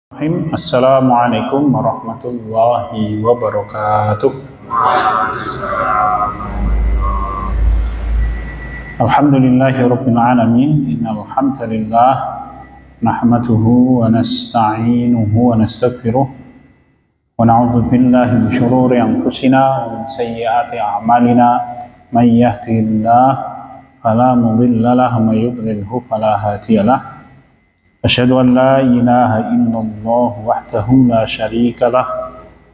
Assalamualaikum warahmatullahi wabarakatuh. Alhamdulillahi rabbil alamin. Innal hamdalillah nahmaduhu wa nasta'inuhu wa nastaghfiruh wa na'udzu billahi min shururi anfusina wa min sayyiati a'malina. May yahdihillahu fala mudilla lahu wa may yudlilhu fala hadiya lahu. Asyhadu an la ilaha illallah wahdahu la syarika lah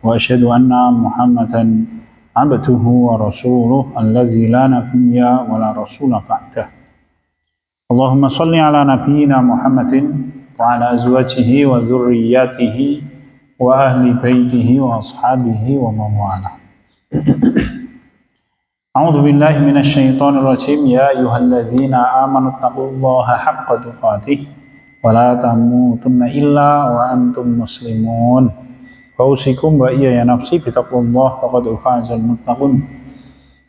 wa asyhadu anna Muhammadan abduhu wa rasuluh alladzi la nabiyya wa la rasula ba'dah. Allahumma shalli ala nabiyyina Muhammadin wa ala azwajihi wa dzurriyyatihi wa ahli baitihi wa ashabihi wa man walah. A'udzu billahi minasy syaithanir rajim. Ya ayyuhalladzina amanu taqullaha haqqa tuqatih wala tamutunna illa wa antum muslimun. Fausikum wa iya ya nafsi bitaqullah faqad fazal muttaqun.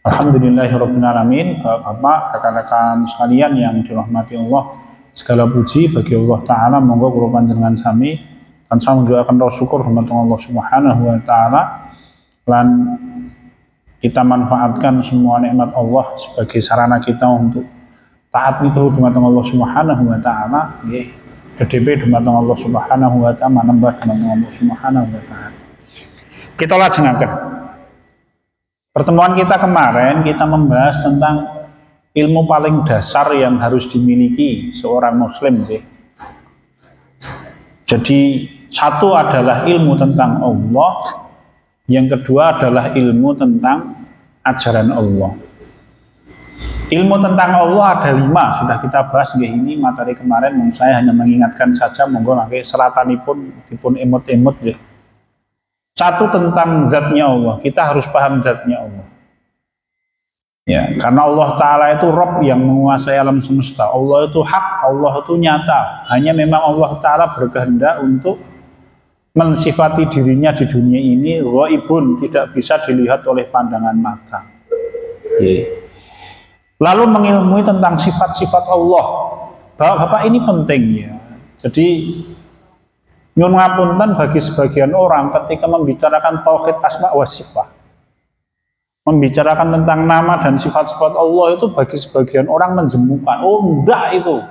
Alhamdulillahirabbil alamin. Bapak, rekan-rekan sekalian yang dirahmati Allah, segala puji bagi Allah taala. Monggo kula panjenengan sami tansah mendoakan rasa syukur dumateng Allah Subhanahu wa taala lan kita manfaatkan semua nikmat Allah sebagai sarana kita untuk taat itu dumateng Allah Subhanahu wa taala. Nggih. DDP dumateng Allah Subhanahu wa taala, manembah dumateng Allah Subhanahu wa taala. Kita lajengaken. Pertemuan kita kemarin kita membahas tentang ilmu paling dasar yang harus dimiliki seorang muslim sih. Jadi satu adalah ilmu tentang Allah, yang kedua adalah ilmu tentang ajaran Allah. Ilmu tentang Allah ada 5, sudah kita bahas ini materi kemarin. Saya hanya mengingatkan saja, monggo nangke seratanipun dipun emot-emot ya. Satu tentang zatnya Allah, kita harus paham zatnya Allah. Ya, karena Allah Ta'ala itu Rabb yang menguasai alam semesta. Allah itu hak, Allah itu nyata. Hanya memang Allah Ta'ala berkehendak untuk mensifati dirinya di dunia ini ghaibun, tidak bisa dilihat oleh pandangan mata. Ya. Lalu mengilmui tentang sifat-sifat Allah. Bapak ini penting ya. Jadi nyuwun ngapunten bagi sebagian orang ketika membicarakan tauhid asma wa sifat, membicarakan tentang nama dan sifat-sifat Allah itu bagi sebagian orang menjemukan. Oh enggak itu.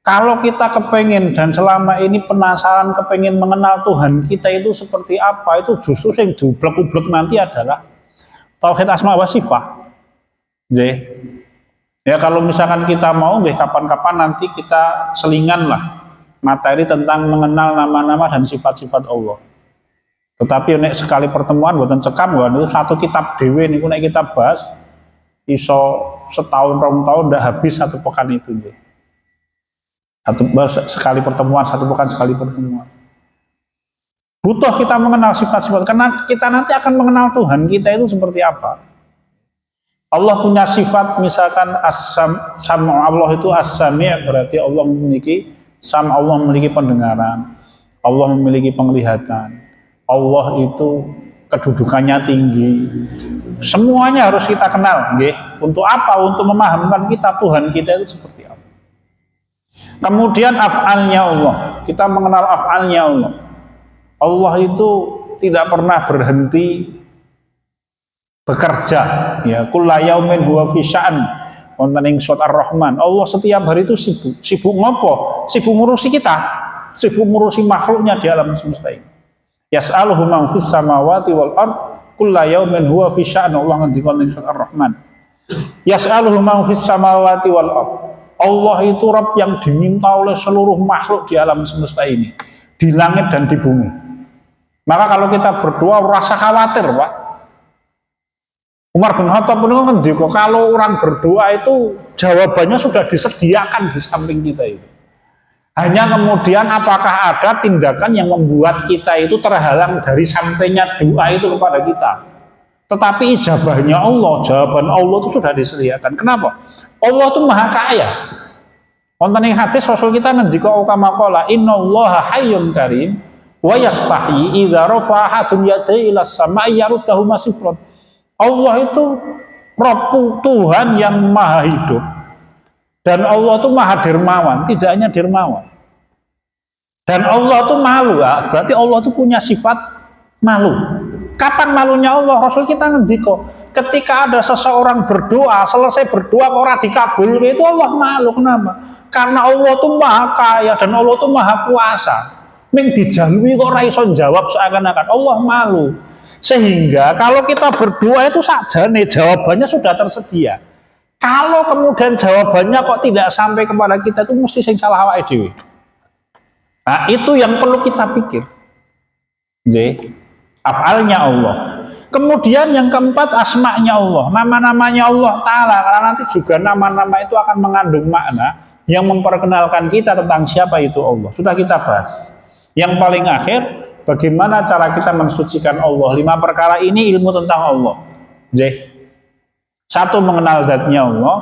Kalau kita kepengen dan selama ini penasaran kepengen mengenal Tuhan kita itu seperti apa, itu justru yang dublek-ublek nanti adalah tauhid asma wa sifat. Ya kalau misalkan kita mau, kapan-kapan nanti kita selingan lah materi tentang mengenal nama-nama dan sifat-sifat Allah. Tetapi nek sekali pertemuan buatan sekam, itu satu kitab dewe nih nek kita bahas, iso setahun 2 tahun udah habis satu pekan itu. Sekali pertemuan, satu pekan sekali pertemuan. Butuh kita mengenal sifat-sifat, karena kita nanti akan mengenal Tuhan kita itu seperti apa. Allah punya sifat misalkan as-sam, Allah itu as-sami', berarti Allah memiliki sam, Allah memiliki pendengaran, Allah memiliki penglihatan, Allah itu kedudukannya tinggi. Semuanya harus kita kenal, nggih. Untuk apa? Untuk memahamkan kita Tuhan kita itu seperti apa. Kemudian af'alnya Allah, kita mengenal af'alnya Allah. Allah itu tidak pernah berhenti bekerja, ya, kullu yaumin huwa fi sya'an. Wonten ing surat Ar-Rahman, Allah setiap hari itu sibuk. Sibuk ngopo? Sibuk ngurusi kita, sibuk ngurusi makhluknya di alam semesta ini. Yas'aluhu man fis samawati wal ard, kullu yaumin huwa fi sya'an. Allah ngendika ing surat Ar-Rahman. Yas'aluhu man fis samawati wal ard. Allah itu Rabb yang diminta oleh seluruh makhluk di alam semesta ini, di langit dan di bumi. Maka kalau kita berdoa rasa khawatir, Pak. Umar bin Khattab itu ngendika, kalau orang berdoa itu jawabannya sudah disediakan di samping kita itu. Hanya kemudian apakah ada tindakan yang membuat kita itu terhalang dari sampainya doa itu kepada kita. Tetapi ijabahnya Allah, jawaban Allah itu sudah disediakan. Kenapa? Allah itu maha kaya. Wonten ing hadis Rasul kita ngendika kama qala innallaha hayyun karim wa yastahi idza rafa'a hadun yadayhi ila samai yaruddahu masifran. Allah itu Rabb, Tuhan yang maha hidup, dan Allah itu maha dermawan. Tidak hanya dermawan, Dan Allah tuh malu, ya. Berarti Allah tuh punya sifat malu. Kapan malunya Allah? Rasul kita ngendiko, ketika ada seseorang berdoa, selesai berdoa kok ora dikabul, itu Allah malu. Kenapa? Karena Allah tuh maha kaya dan Allah tuh maha kuasa. Ming dijalui kok ora iso jawab, seakan-akan Allah malu. Sehingga kalau kita berdoa itu sakjane jawabannya sudah tersedia. Kalau kemudian jawabannya kok tidak sampai kepada kita, itu mesti sing salah awake dhewe. Nah, itu yang perlu kita pikir. Af'alnya Allah. Kemudian yang keempat, asma'nya Allah, nama-namanya Allah Ta'ala, karena nanti juga nama-nama itu akan mengandung makna yang memperkenalkan kita tentang siapa itu Allah. Sudah kita bahas. Yang paling akhir, bagaimana cara kita mensucikan Allah. 5 perkara ini ilmu tentang Allah. Satu, mengenal zatnya Allah,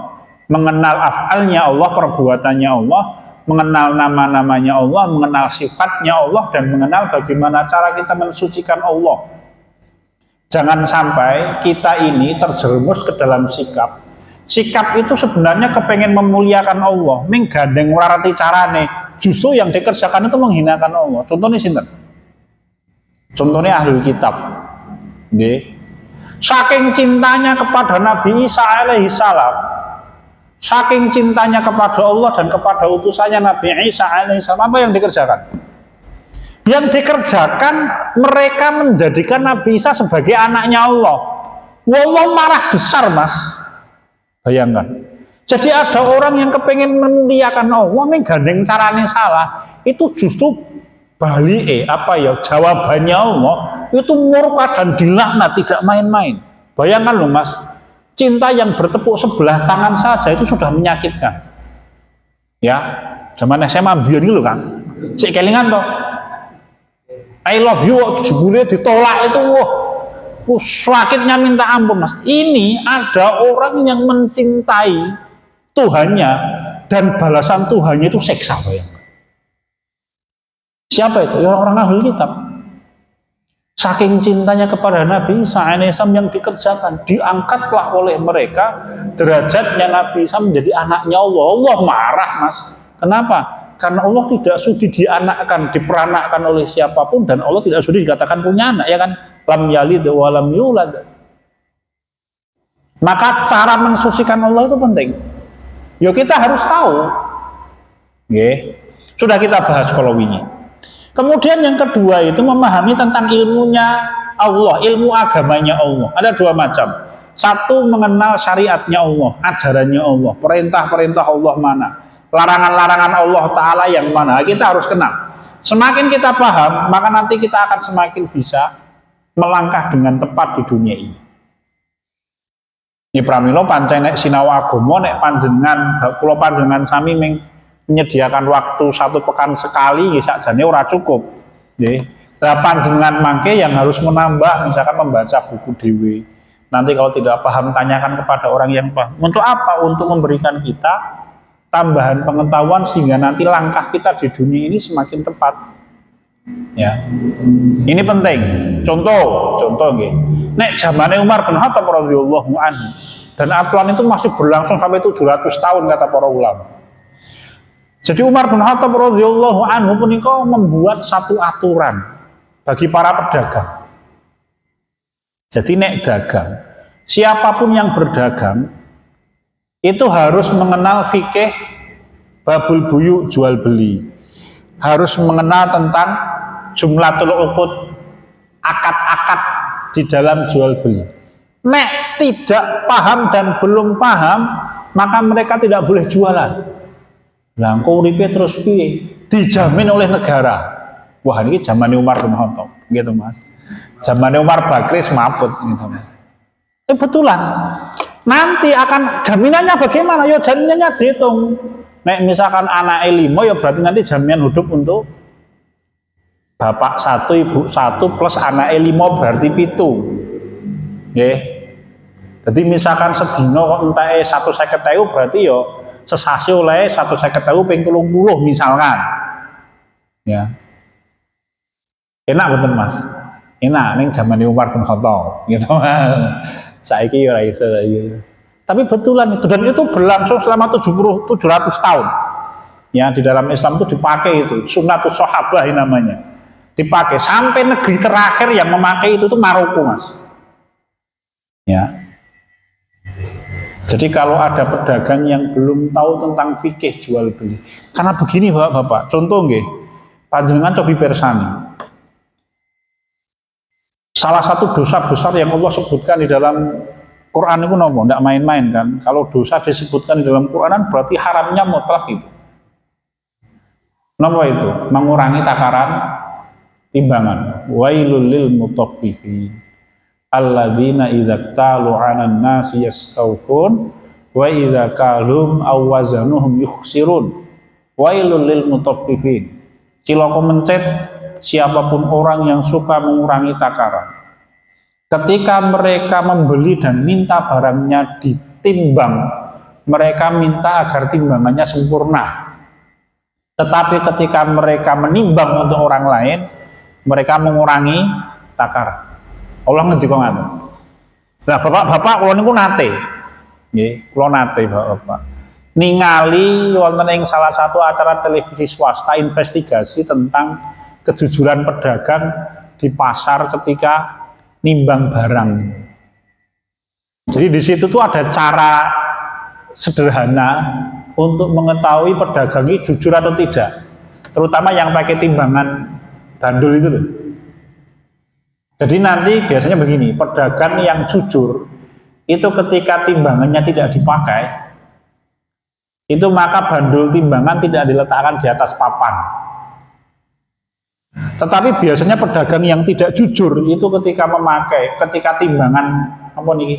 mengenal af'alnya Allah, perbuatannya Allah, mengenal nama-namanya Allah, mengenal sifatnya Allah, dan mengenal bagaimana cara kita mensucikan Allah. Jangan sampai kita ini terjerumus ke dalam sikap. Sikap itu sebenarnya kepengen memuliakan Allah, menggandeng warati carane, justru yang dikerjakan itu menghinakan Allah. Contohnya sinten? Contohnya ahli kitab. Saking cintanya kepada Nabi Isa alaihi salam, saking cintanya kepada Allah dan kepada utusannya Nabi Isa alaihissalam, apa yang dikerjakan? Yang dikerjakan, mereka menjadikan Nabi Isa sebagai anaknya Allah. Allah marah besar, Mas. Bayangkan. Jadi ada orang yang kepengen memuliakan Allah, menggandeng caranya salah. Itu justru jawabannya Allah itu murka dan dilaknat, tidak main-main. Bayangkan loh, Mas. Cinta yang bertepuk sebelah tangan saja itu sudah menyakitkan. Ya, zaman SMA biar ini loh kan. Cek kelingan toh. I love you waktu jebule ditolak itu, sakitnya minta ampun, Mas. Ini ada orang yang mencintai Tuhannya dan balasan Tuhannya itu seksa, bayangkan. Siapa itu? Orang-orang ahli kitab. Saking cintanya kepada Nabi Isa alaihissalam yang dikerjakan, diangkatlah oleh mereka derajatnya Nabi Isa menjadi anaknya Allah. Allah marah, Mas. Kenapa? Karena Allah tidak sudi dianakkan, diperanakkan oleh siapapun, dan Allah tidak sudi dikatakan punya anak, ya kan? Lam yalid wa lam yulad. Maka cara mensucikan Allah itu penting. Yo, kita harus tahu. Sudah kita bahas kalau ini. Kemudian yang kedua itu memahami tentang ilmunya Allah, ilmu agamanya Allah. Ada 2 macam. Satu, mengenal syariatnya Allah, ajarannya Allah, perintah-perintah Allah mana, larangan-larangan Allah Ta'ala yang mana. Kita harus kenal. Semakin kita paham, maka nanti kita akan semakin bisa melangkah dengan tepat di dunia ini. Ini pramila pancen nek sinau agama, nek panjenengan kula panjenengan sami menyediakan waktu 1 pekan sekali sakjane ora cukup. Nggih. Lah panjenengan mangke yang harus menambah, misalkan membaca buku dhewe. Nanti kalau tidak paham tanyakan kepada orang yang paham. Untuk apa? Untuk memberikan kita tambahan pengetahuan sehingga nanti langkah kita di dunia ini semakin tepat. Ya. Ini penting. Contoh nggih. Nek zamane Umar bin Khattab radhiyallahu anhu, dan aturan itu masih berlangsung sampai 700 tahun kata para ulama. Jadi Umar bin Khattab radhiyallahu anhu punika membuat satu aturan bagi para pedagang. Jadi nek dagang, siapapun yang berdagang itu harus mengenal fikih babul buyu, jual beli. Harus mengenal tentang jumlatul uqud, akad-akad di dalam jual beli. Nek tidak paham dan belum paham, maka mereka tidak boleh jualan. Lah engko uripe terus piye? Dijamin oleh negara. Wah, ini zaman Umar bin Khattab, gitu Mas. Zaman Umar Bakri semaput gitu Mas. Betulan. Nanti akan jaminannya bagaimana? Ya jaminannya dihitung. Nek misalkan anak 5, ya berarti nanti jaminan hidup untuk bapak 1, ibu 1 plus anak 5 berarti 7. Nggih. Jadi misalkan sedina kok entek 150.000 berarti ya sesasi oleh 150.000 ping 30 misalkan. Ya. Enak betul Mas. Enak ning zaman Umar bin Khattab gitu. Saiki ora iso gitu. Tapi betulan itu, dan itu berlangsung selama 700 tahun. Ya, di dalam Islam itu dipakai itu, sunnatus sahabah namanya. Dipakai sampai negeri terakhir yang memakai itu tuh Maroko, Mas. Ya. Jadi kalau ada pedagang yang belum tahu tentang fikih jual beli, karena begini Bapak-bapak, contoh nggih, panjenengan cobi persani. Salah satu dosa besar yang Allah sebutkan di dalam Quran itu nopo, tidak main-main kan. Kalau dosa disebutkan di dalam Quran berarti haramnya mutlak itu. Nopo itu? Mengurangi takaran timbangan. Wailul lil mutaffifin alladzina idza talu 'alan nasi yastawfun wa idza kalum aw wazanuhum yukhsirun. Wailul lil mutaffifin. Cilaka mencet siapapun orang yang suka mengurangi takaran. Ketika mereka membeli dan minta barangnya ditimbang, mereka minta agar timbangannya sempurna. Tetapi ketika mereka menimbang untuk orang lain, mereka mengurangi takaran. Allah ngejiko ngaten. Nah, bapak-bapak kula niku nate. Nggih, kula nate bapak-bapak. Ningali wonten ing salah satu acara televisi swasta investigasi tentang kejujuran pedagang di pasar ketika nimbang barang. Jadi di situ tuh ada cara sederhana untuk mengetahui pedagang ini jujur atau tidak, terutama yang pakai timbangan bandul itu loh. Jadi nanti biasanya begini, pedagang yang jujur itu ketika timbangannya tidak dipakai, itu maka bandul timbangan tidak diletakkan di atas papan. Tetapi biasanya pedagang yang tidak jujur itu ketika timbangan apa nih,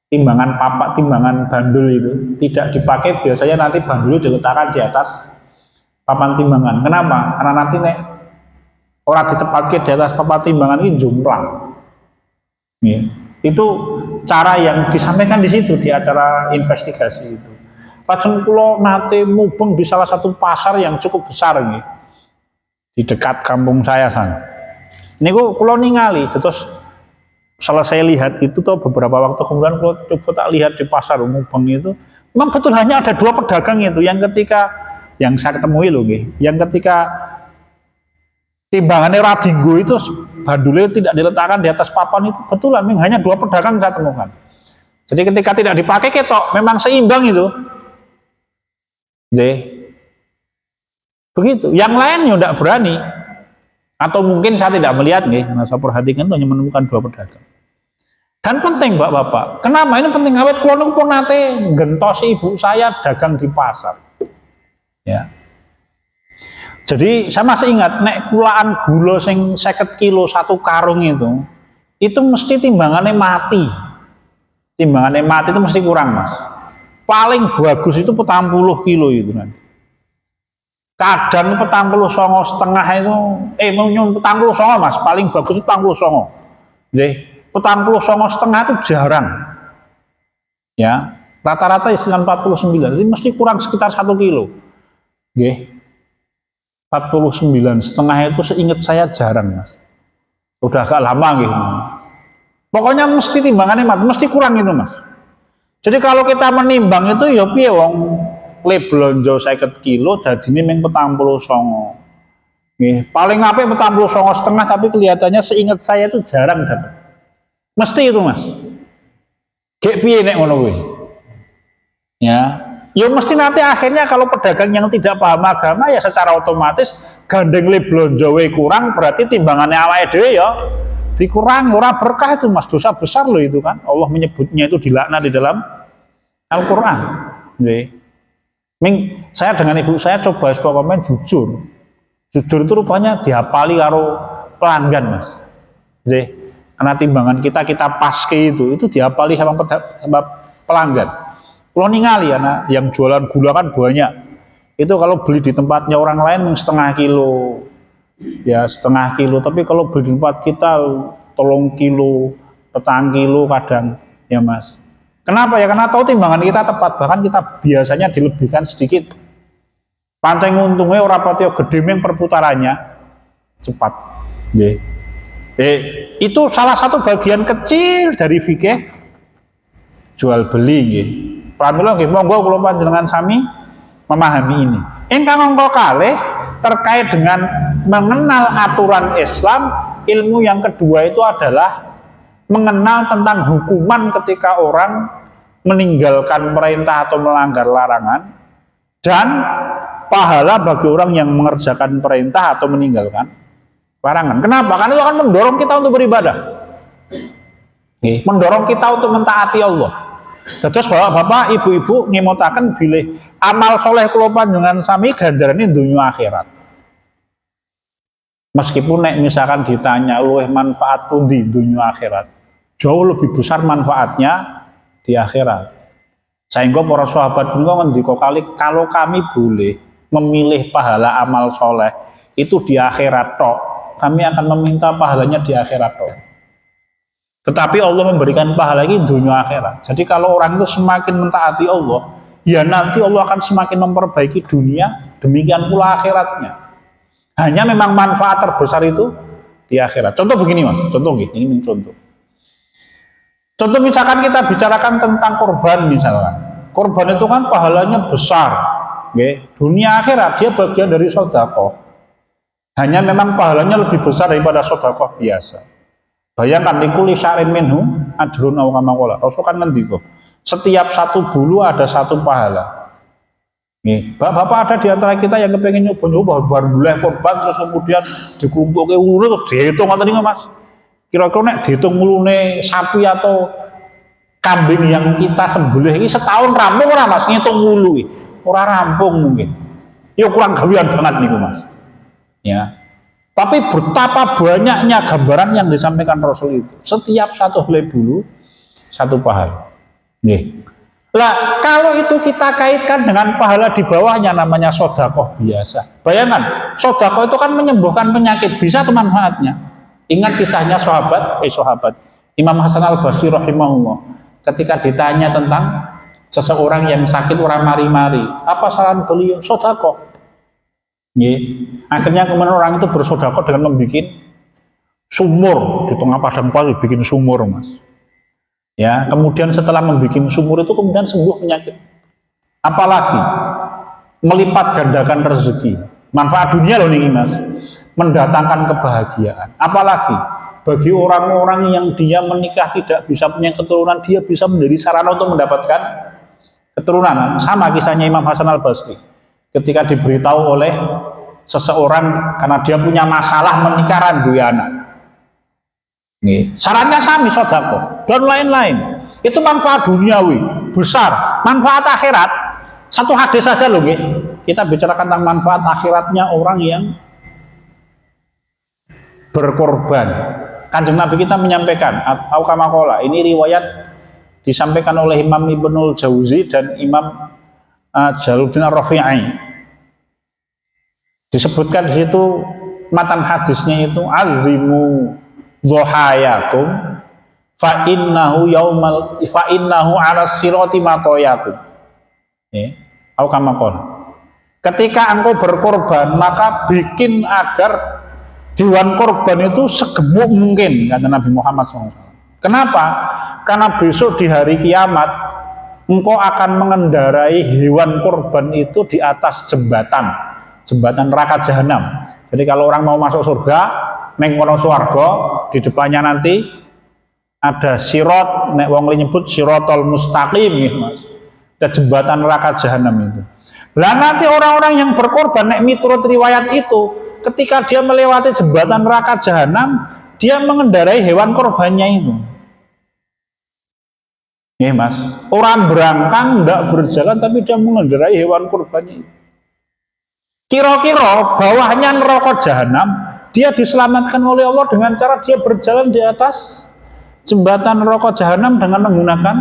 timbangan papak, timbangan bandul itu tidak dipakai, biasanya nanti bandul diletakkan di atas papan timbangan. Kenapa? Karena nanti nek orang ditempatkan di atas papan timbangan ini jomplang. Ya. Itu cara yang disampaikan di situ di acara investigasi itu. Lajeng kula nate mubeng di salah satu pasar yang cukup besar nih, di dekat kampung saya sana. Niku kula ningali, terus selesai lihat itu tuh beberapa waktu kemudian kula coba tak lihat di pasar Mubeng itu, memang betul hanya ada dua pedagang itu yang ketika yang saya ketemui loh, yang ketika timbangannya radinggo itu bandulnya tidak diletakkan di atas papan itu betulan, memang hanya dua pedagang saya temukan. Jadi ketika tidak dipakai ketok, memang seimbang itu. Jadi begitu, yang lain ya tidak berani, atau mungkin saya tidak melihat nih, karena saya perhatikan itu hanya menemukan dua pedagang. Dan penting bapak-bapak, kenapa ini penting? Awet kula niku pun nate gentosi ibu saya dagang di pasar, ya. Jadi saya masih ingat, nek kulaan gula sing 50 kilo satu karung itu mesti timbangannya mati, itu mesti kurang mas. Paling bagus itu 40 kilo itu nanti. Kadang 49,5 itu, 49 mas, paling bagus itu 49. Jadi 49,5 itu jarang. Ya, rata-rata istilah 49, jadi mesti kurang sekitar 1 kilo. Oke. 49,5 itu seingat saya jarang mas. Udah agak lama gitu. Pokoknya mesti timbangannya mesti kurang itu mas. Jadi kalau kita menimbang itu ya piye wong leblonjo 50 kilo dadine mung 49. Nggih, paling apik 49,5 tapi kelihatannya seingat saya itu jarang dapat. Mesti itu mas. Gek piye nek ngono kuwi? Ya. Ya mesti nanti akhirnya kalau pedagang yang tidak paham agama ya secara otomatis gandeng leblonjo kurang, berarti timbangannya awake dhewe ya dikurangi, ora berkah itu mas, dosa besar loh itu kan. Allah menyebutnya itu dilaknat di dalam Al-Quran. Saya dengan ibu saya coba eksperimen jujur itu rupanya dihafali karo pelanggan mas. Karena timbangan kita paske itu dihafali sama pelanggan. Kalau ningali ya, yang jualan gula kan banyak. Itu kalau beli di tempatnya orang lain setengah kilo, ya setengah kilo. Tapi kalau beli di tempat kita 3 kilo, 4 kilo kadang, ya mas. Kenapa ya? Karena tahu timbangan kita tepat, bahkan kita biasanya dilebihkan sedikit. Pancing untungnya ora pati gede meng perputarannya cepat. Itu salah satu bagian kecil dari fikih jual beli nggih. Pramila nggih monggo kula panjenengan sami memahami ini. Ingkang angka kalih terkait dengan mengenal aturan Islam, ilmu yang kedua itu adalah mengenal tentang hukuman ketika orang meninggalkan perintah atau melanggar larangan, dan pahala bagi orang yang mengerjakan perintah atau meninggalkan larangan. Kenapa? Karena itu akan mendorong kita untuk beribadah, mendorong kita untuk mentaati Allah. Terus bapak-bapak, ibu-ibu ngemutaken bilih amal soleh kula panjenengan sami ganjarane dunya akhirat. Meskipun nek misalkan ditanya luwih manfaat pundi dunya akhirat, jauh lebih besar manfaatnya di akhirat. Sehingga para sahabat punika ngendika kali, kalau kami boleh memilih pahala amal soleh itu di akhirat tok, kami akan meminta pahalanya di akhirat tok. Tetapi Allah memberikan pahala ini dunia akhirat. Jadi kalau orang itu semakin mentaati Allah, ya nanti Allah akan semakin memperbaiki dunia, demikian pula akhiratnya. Hanya memang manfaat terbesar itu di akhirat. Contoh begini mas, contoh gini, ini contoh. Contoh misalkan kita bicarakan tentang korban misalkan. Korban itu kan pahalanya besar. Dunia akhirat dia bagian dari sedekah. Hanya memang pahalanya lebih besar daripada sedekah biasa. Bayangkan likuli sya'rin minhu ajrun aw kama qala. Rasul kan ngendika, setiap satu bulu ada satu pahala. Nih, bapak ada di antara kita yang kepengen nyoba baru mulai korban terus kemudian dikelumpuke ulu terus dihitung ngoten niku Mas. Kira-kira nek dihitung ulune sapi atau kambing yang kita sembelih ini setahun rampung ora Mas ngitung ulu iki. Ora rampung mungkin. Ya kurang gawean banget niku Mas. Ya. Tapi betapa banyaknya gambaran yang disampaikan Rasul itu. Setiap satu helai bulu, satu pahala. Lah, kalau itu kita kaitkan dengan pahala di bawahnya namanya sedekah biasa. Bayangkan, sedekah itu kan menyembuhkan penyakit, bisa tuh manfaatnya. Ingat kisahnya sahabat Imam Hasan Al-Basri rahimahullah. Ketika ditanya tentang seseorang yang sakit orang mari-mari, apa saran beliau? Sedekah. Akhirnya kemudian orang itu bersedekah dengan membuat sumur di tengah padang pasir, bikin sumur mas. Ya, kemudian setelah membuat sumur itu kemudian sembuh penyakit. Apalagi melipat gandakan rezeki, manfaat dunia loh nih mas, mendatangkan kebahagiaan. Apalagi bagi orang-orang yang dia menikah tidak bisa punya keturunan, dia bisa menjadi sarana untuk mendapatkan keturunan. Sama kisahnya Imam Hasan Al-Basri. Ketika diberitahu oleh seseorang karena dia punya masalah menikah randu anak, sarannya sami sedekah dan lain-lain. Itu manfaat duniawi besar, manfaat akhirat. Satu hadis saja loh, kita bicarakan tentang manfaat akhiratnya orang yang berkorban. Kanjeng Nabi kita menyampaikan, atau kamakola, ini riwayat disampaikan oleh Imam Ibnul Jauzi dan Imam Jalaluddin Ar-Rafi'i. Disebutkan di situ matan hadisnya itu azimu dhuhayakum fa innahu ala sirati matoyakum. Atau kama qala. Ketika engkau berkorban maka bikin agar hewan korban itu segemuk mungkin, kata Nabi Muhammad SAW. Kenapa? Karena besok di hari kiamat engkau akan mengendarai hewan korban itu di atas jembatan neraka jahanam. Jadi kalau orang mau masuk surga, neng kono swarga, di depannya nanti ada sirot, nek wong nyebut sirotol mustaqim ya mas. Ada jembatan neraka jahanam itu. Lah nanti orang-orang yang berkorban nek miturut riwayat itu, ketika dia melewati jembatan neraka jahanam, dia mengendarai hewan korbannya itu. Mas, orang berangkang tidak berjalan tapi dia mengendarai hewan kurbannya. Kira-kira bawahnya neraka jahanam, dia diselamatkan oleh Allah dengan cara dia berjalan di atas jembatan neraka jahanam dengan menggunakan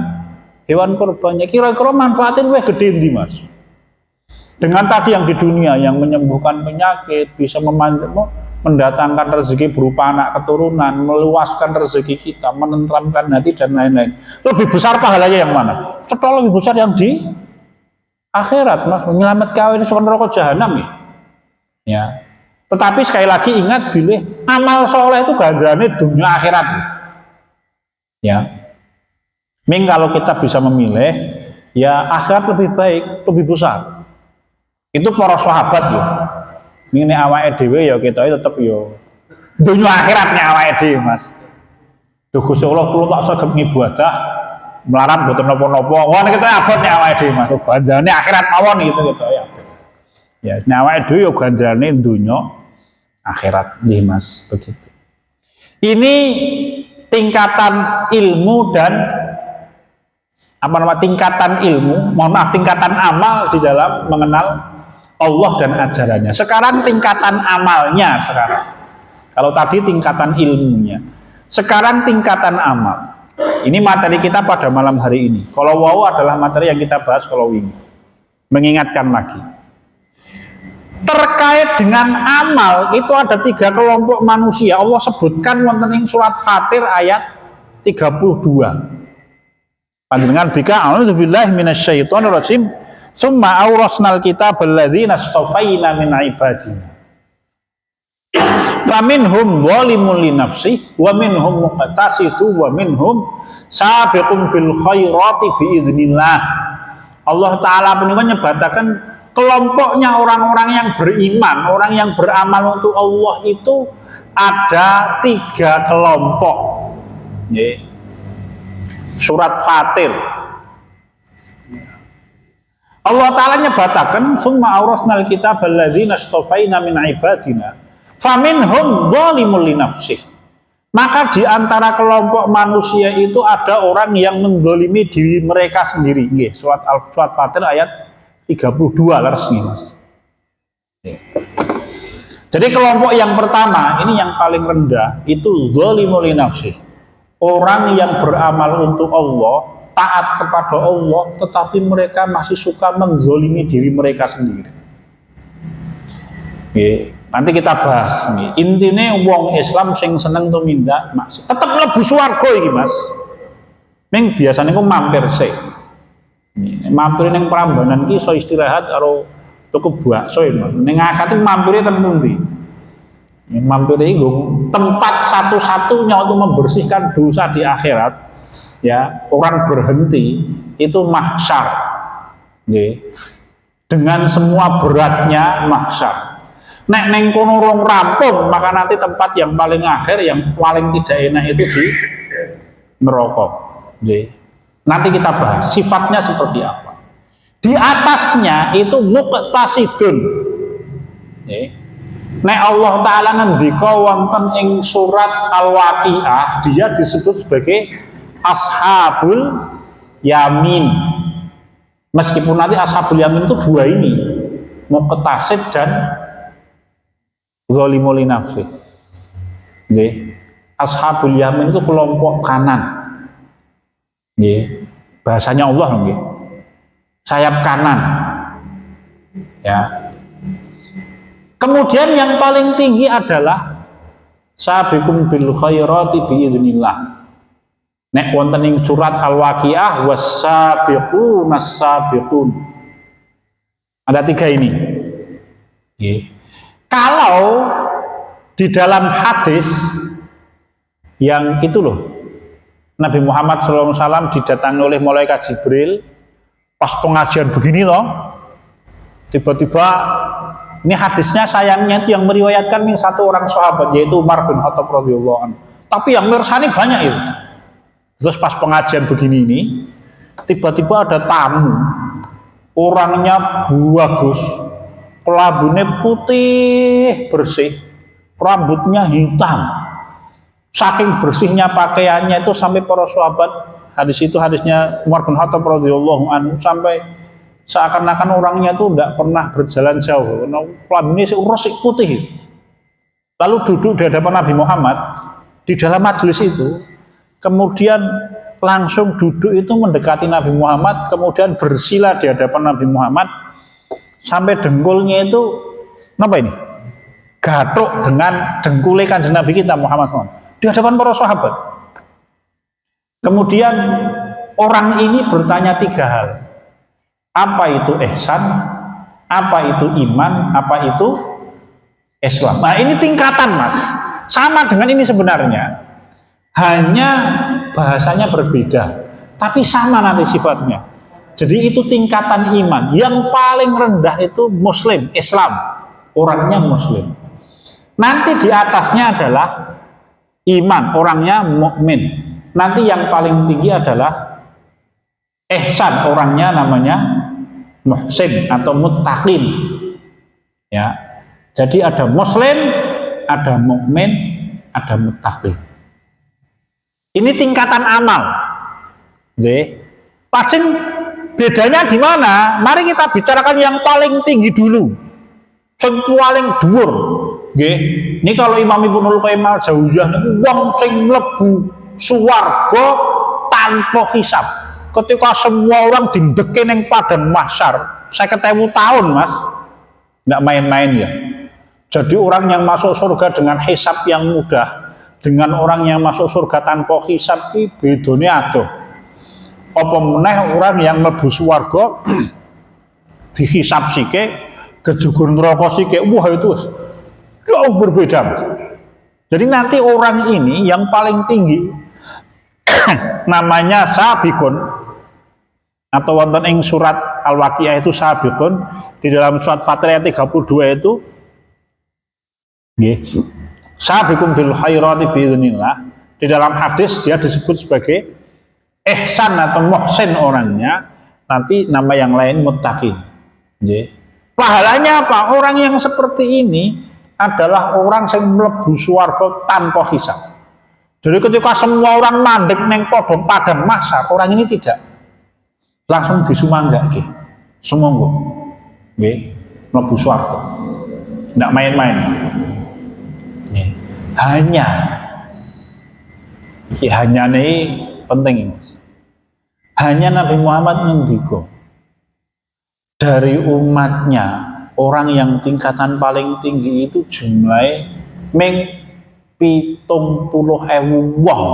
hewan kurbannya. Kira-kira manfaatnya lebih gede ndi, Mas? Dengan tadi yang di dunia yang menyembuhkan penyakit, bisa mendatangkan rezeki berupa anak keturunan, meluaskan rezeki kita, menenteramkan hati dan lain-lain. Lebih besar pahalanya yang mana? Cetok lebih besar yang di akhirat, mas. Menyelamat kawin suka neraka jahanam ya. Tetapi sekali lagi ingat, bila amal soleh itu ganjarannya dunia akhirat, mas. Ya. Kalau kita bisa memilih, ya akhirat lebih baik, lebih besar. Itu para sahabat yo. Ini awake dhewe ya kita tetep yo dunia akhiratnya awake dhewe Mas. Duh Gusti Allah kula tak saged ngibadah melarat mboten napa-napa. Wah kita abot nek awake dhewe Mas. Ganjarane akhirat mawon gitu ya. Ya, nek awake dhewe yo ganjarane dunya akhirat nggih Mas, begitu. Ini tingkatan ilmu dan tingkatan ilmu, tingkatan amal di dalam mengenal Allah dan ajarannya. Sekarang tingkatan amalnya sekarang. Kalau tadi tingkatan ilmunya. Sekarang tingkatan amal. Ini materi kita pada malam hari ini. Kalau wow adalah materi yang kita bahas kalau ini. Mengingatkan lagi. Terkait dengan amal itu ada 3 kelompok manusia. Allah sebutkan wonten ing surat Fatir ayat 32. Panjenengan bika a'udzubillahi minasyaitonir rajim. Summa awrasnal kitabal ladzina astafaina min ibadina. Faminhum zalimun li nafsihi wa minhum muqtasidun wa minhum sabiqun bil khairati biidznillah. Allah taala punika nyebataken kelompoknya orang-orang yang beriman, orang yang beramal untuk Allah itu ada 3 kelompok. Surat Fatir. Allah Ta'ala nyebatakan summa awrasnal kitabal ladzina astafaina min ibadina faminhum zalimun li nafsihi. Maka di antara kelompok manusia itu ada orang yang menzalimi diri mereka sendiri. Nggih, surat Fatir ayat 32 leres nih Mas. Jadi kelompok yang pertama ini yang paling rendah itu zalimul li nafsihi. Orang yang beramal untuk Allah, taat kepada Allah, tetapi mereka masih suka menzalimi diri mereka sendiri. Nanti kita bahas nih. Intinya wong Islam sing seneng tumindak maksud tetap mlebu swarga iki Mas. Ning biasanya ku mampir sih. Mampir ning Prambanan ki iso istirahat karo tuku bakso ning akad mampire ten pundi? Mampire iku tempat satu-satunya untuk membersihkan dosa di akhirat. Ya, orang berhenti itu mahsyar. Nggih. Dengan semua beratnya mahsyar. Nek neng kono rong rampung, maka nanti tempat yang paling akhir, yang paling tidak enak itu di neraka. Nggih. Nanti kita bahas sifatnya seperti apa. Di atasnya itu muqtasidun. Nek Allah Ta'ala ngendika wonten ing surat Al-Waqiah, dia disebut sebagai ashabul yamin. Meskipun nanti ashabul yamin itu 2 ini, muqtasid dan zalimul li nafsi. Ashabul yamin itu kelompok kanan. Bahasanya Allah nggih. Sayap kanan. Ya. Kemudian yang paling tinggi adalah sabiqum bil khairati biidznillah. Nek wonten ing surat Al-Waqiah was-sabiqunas sabiqun. Ada 3 ini. Kalau di dalam hadis yang itu loh, Nabi Muhammad SAW didatangi oleh malaikat Jibril pas pengajian begini loh, tiba-tiba ini hadisnya sayangnya itu yang meriwayatkan yang 1 orang sahabat yaitu Umar bin Khattab radhiyallahu anhu. Tapi yang mirsani banyak itu. Terus pas pengajian begini ini, tiba-tiba ada tamu, orangnya bagus, kelabunya putih bersih, rambutnya hitam. Saking bersihnya pakaiannya itu sampai para sahabat, hadis itu hadisnya Umar bin Khattab radhiyallahu anhu, sampai seakan-akan orangnya itu tidak pernah berjalan jauh. Kelabunya resik putih. Lalu duduk di hadapan Nabi Muhammad di dalam majelis itu. Kemudian langsung duduk itu mendekati Nabi Muhammad, kemudian bersila di hadapan Nabi Muhammad sampai dengkulnya itu apa ini? Gatuk dengan dengkulnya kanjeng Nabi kita Muhammad SAW di hadapan para sahabat. Kemudian orang ini bertanya 3 hal. Apa itu ihsan? Apa itu iman? Apa itu Islam? Nah ini tingkatan Mas. Sama dengan ini sebenarnya. Hanya bahasanya berbeda, tapi sama nanti sifatnya. Jadi itu tingkatan iman. Yang paling rendah itu Muslim, Islam, orangnya Muslim. Nanti di atasnya adalah iman, orangnya mukmin. Nanti yang paling tinggi adalah ihsan, orangnya namanya muhsin atau muttaqin. Ya. Jadi ada Muslim, ada mukmin, ada muttaqin. Ini tingkatan amal. Lajeng bedanya di mana? Mari kita bicarakan yang paling tinggi dulu. Yang paling dhuwur. Nggih. Ini kalau Imam Ibnul Qayyim al-Jauziyah niku wong sing mlebu swarga tanpa hisab. Ketika semua orang dindeke ning padang mahsyar, 50.000 tahun, Mas. Enggak main-main ya. Jadi orang yang masuk surga dengan hisab yang mudah, dengan orang yang masuk surga tanpa hisab iki bedane adoh. Apa meneh orang yang mlebu swarga dihisab sike, kejugur neraka sike, wah itu jauh berbeda, Mas. Jadi nanti orang ini yang paling tinggi namanya sabiqun, atau wonten ing surat Al-Waqiah itu sabiqun, di dalam surat Fatir ayat 32 itu nggih, sabiqun bil khairati biidznillah. Di dalam hadis dia disebut sebagai ihsan atau muhsin orangnya, nanti nama yang lain muttaqin. Nggih. Pahalanya apa? Orang yang seperti ini adalah orang yang mlebu swarga tanpa hisab. Jadi ketika semua orang mandek neng padang mahsyar, orang ini tidak langsung disumanggake. Sumangga. Nggih, mlebu swarga. Ndak main-main. Nggih. Hanya nih penting ini. Hanya Nabi Muhammad ngendika dari umatnya orang yang tingkatan paling tinggi itu jumlahnya ming 70.000 wong.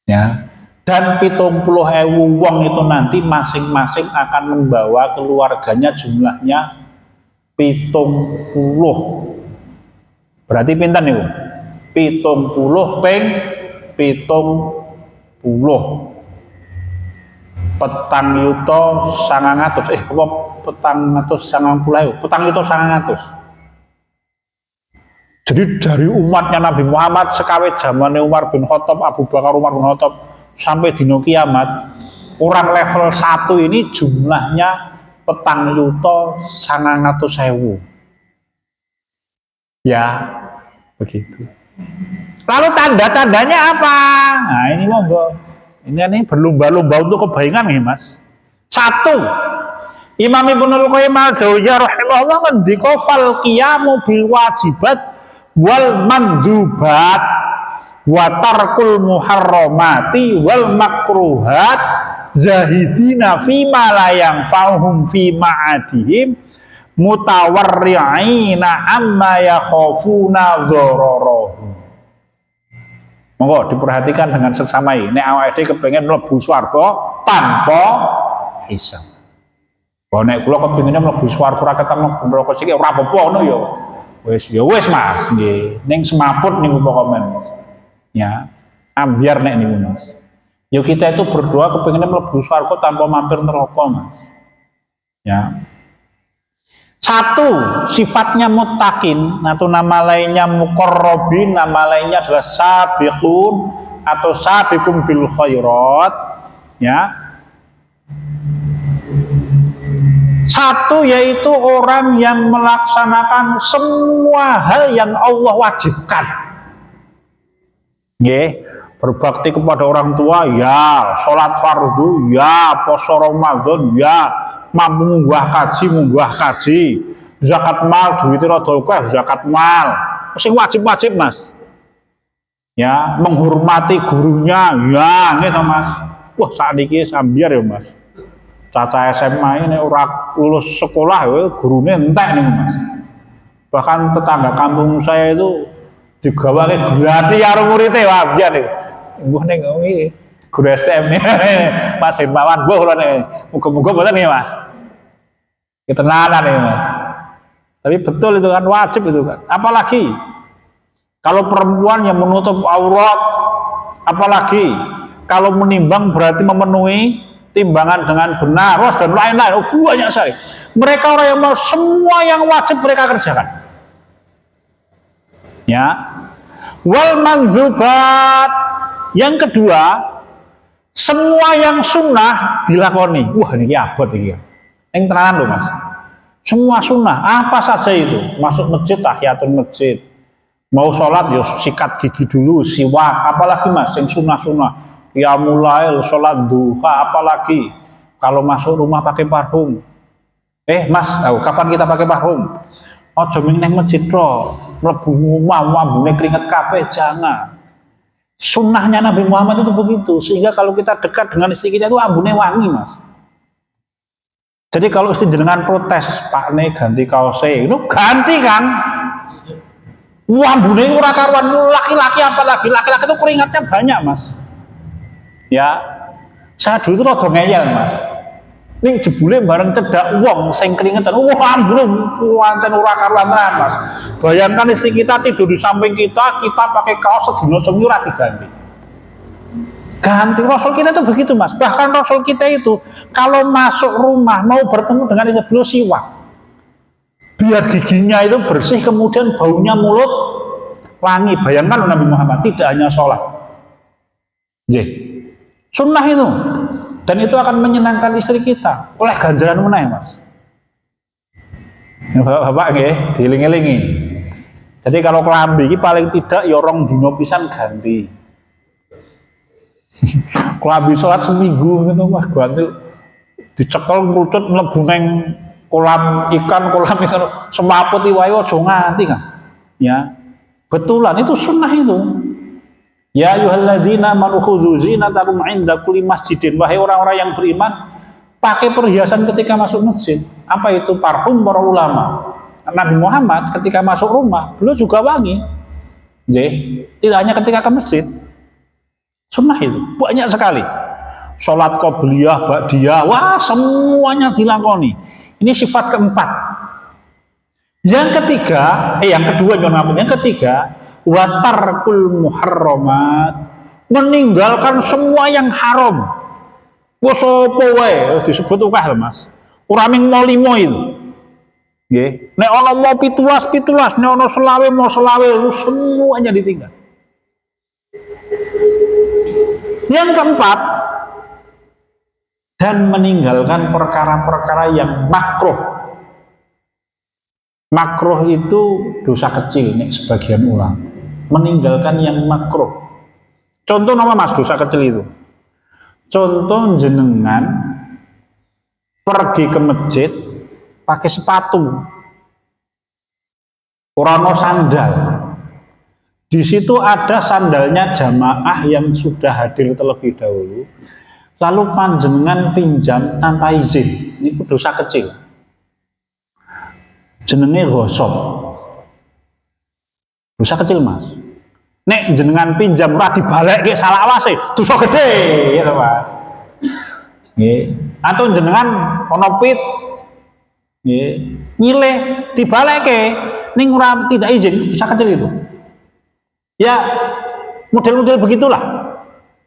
Ya. Dan 70.000 wong itu nanti masing-masing akan membawa keluarganya jumlahnya 70. Berarti pinten niku? 70 ping 70. Petang yuta 900 apa petang atus 90.000, petang yuta 900. Jadi dari umatnya Nabi Muhammad sekawit zaman Umar bin Khattab, Abu Bakar, Umar bin Khattab sampai dino kiamat, orang level 1 ini jumlahnya petang yuta 900.000. Ya, begitu. Lalu tanda-tandanya apa? Nah, ini monggo. Ini berlomba-lomba untuk kebaikan nih, Mas. 1. Imam Ibnul Qayyim al-Jauziyah rahimahullah ngendika fal qiyamu bil wajibat wal mandubat wa tarkul muharramati wal makruhat zahidina fima la yanfa'uhum fi ma'adihim mutawarri'ina amma yakhafuna dzararahu. Monggo diperhatikan dengan seksama ini. Nek awake dhewe kepengin mlebu swarga tanpa hisab. Kalau nek kula kepengine mlebu swarga ora ketemu neraka sik ora apa-apa ngono ya. Wis Mas nggih. Ning semaput niku pokoke Mas. Ya, ambiar nek niku Mas. Ya kita itu berdoa kepengine mlebu swarga tanpa mampir neraka Mas. Ya. 1. Sifatnya muttaqin, atau nama lainnya muqarrabin, nama lainnya adalah sabiqun atau sabiqun bil khairat, ya. 1 yaitu orang yang melaksanakan semua hal yang Allah wajibkan. Nggih, berbakti kepada orang tua ya, sholat fardu ya, puasa Ramadan ya, mampu munggah kaji, zakat mal, duit rada akeh, zakat mal, sing wajib-wajib Mas. Ya, menghormati gurunya ya, nggih to Mas. Wah, sakniki sambiar ya Mas. Caca SMA ini ora lulus sekolah ya gurune entek nih Mas. Bahkan tetangga kampung saya itu digawake gratis karo muridé wah biar nih. Mbuh ning iki guru STM nih. Mas Hermawan mbuh kula nih. Muga-muga mboten nih Mas. Ketenanan nih Mas. Tapi betul itu kan wajib itu kan. Apalagi kalau perempuan yang menutup aurat, apalagi kalau menimbang berarti memenuhi timbangan dengan benar, dan lain-lain. Oh, banyak sekali. Mereka orang yang mau semua yang wajib mereka kerjakan. Ya. Wal mandzubat. Yang kedua, semua yang sunnah dilakoni. Wah, ini abot ini. Yang tenanan loh, Mas. Semua sunnah, apa saja itu. Masuk masjid, tahiyatul masjid. Mau sholat, ya sikat gigi dulu, siwak. Apalagi Mas, yang sunnah-sunnah. Qiyamul lail, sholat duha, apalagi kalau masuk rumah pakai parfum. Mas, kapan kita pakai parfum? Ojo ming nang masjid ro, mlebu omah wambune keringet kabeh, jangan. Sunnahnya Nabi Muhammad itu begitu, sehingga kalau kita dekat dengan istri kita itu ambune wangi, Mas. Jadi kalau istri jenengan protes, Pak ne ganti kaose, itu ganti kan? Ambune ora karuan, laki-laki apalagi, laki-laki itu keringatnya banyak, Mas. Ya, saya dulu itu rada ngeyel, Mas. Ning jebule bareng cedak wong sing keringetan, ambune pancen ora karuan tenan, Mas. Bayangkan istri kita tidur di samping kita pakai kaos sedina seminggu ora diganti. Ganti. Rasul kita itu begitu, Mas. Bahkan Rasul kita itu kalau masuk rumah mau bertemu dengan istri beliau siwak. Biar giginya itu bersih, kemudian baunya mulut wangi. Bayangkan Nabi Muhammad tidak hanya sholat. Sunnah itu, dan itu akan menyenangkan istri kita oleh ganjaran meneh, Mas. Bapak nggih, dieling-elingi. Jadi kalau kelambi iki paling tidak ya rong dina pisan ganti. Kelambi sholat seminggu gitu, wah ganti dicekel ngrucut mlebu nang kolam ikan, kolam ikan semaput wae aja nganti kan. Ya. Betulan itu sunnah itu. Ya ayyuhalladzina amanu khudzu zinatakum 'inda kulli masjidin. Wahai orang-orang yang beriman, pakai perhiasan ketika masuk masjid. Apa itu? Parfum para ulama. Nabi Muhammad ketika masuk rumah, beliau juga wangi. Tidak hanya ketika ke masjid. Sunnah itu banyak sekali. Salat qobliyah, ba'diyah, wah semuanya dilakoni. Ini sifat keempat. Yang ketiga, yang ketiga, wa tarkul muharramat, meninggalkan semua yang haram. Wes apa wae disebut akeh, Mas. Ora ming mau 5 itu. Nggih. Nek ana mau 17, nek ana selawe mau selawe, semuanya ditinggal. Yang keempat, dan meninggalkan perkara-perkara yang makruh. Makruh itu dosa kecil nek sebagian ulama. Meninggalkan yang makruh. Contoh nama Mas dosa kecil itu. Contoh jenengan pergi ke masjid pakai sepatu, ora ono sandal. Di situ ada sandalnya jamaah yang sudah hadir terlebih dahulu. Lalu panjenengan pinjam tanpa izin. Ini dosa kecil. Jenenge gosok. Dosa kecil, Mas. Nek jenengan pinjam ora dibalekke salah awase, dosa gede, ya Mas. Nggih. Atau jenengan ana pit nggih, nyileh dibalekke ning ora tidak izin, dosa kecil itu. Ya, model-model begitulah.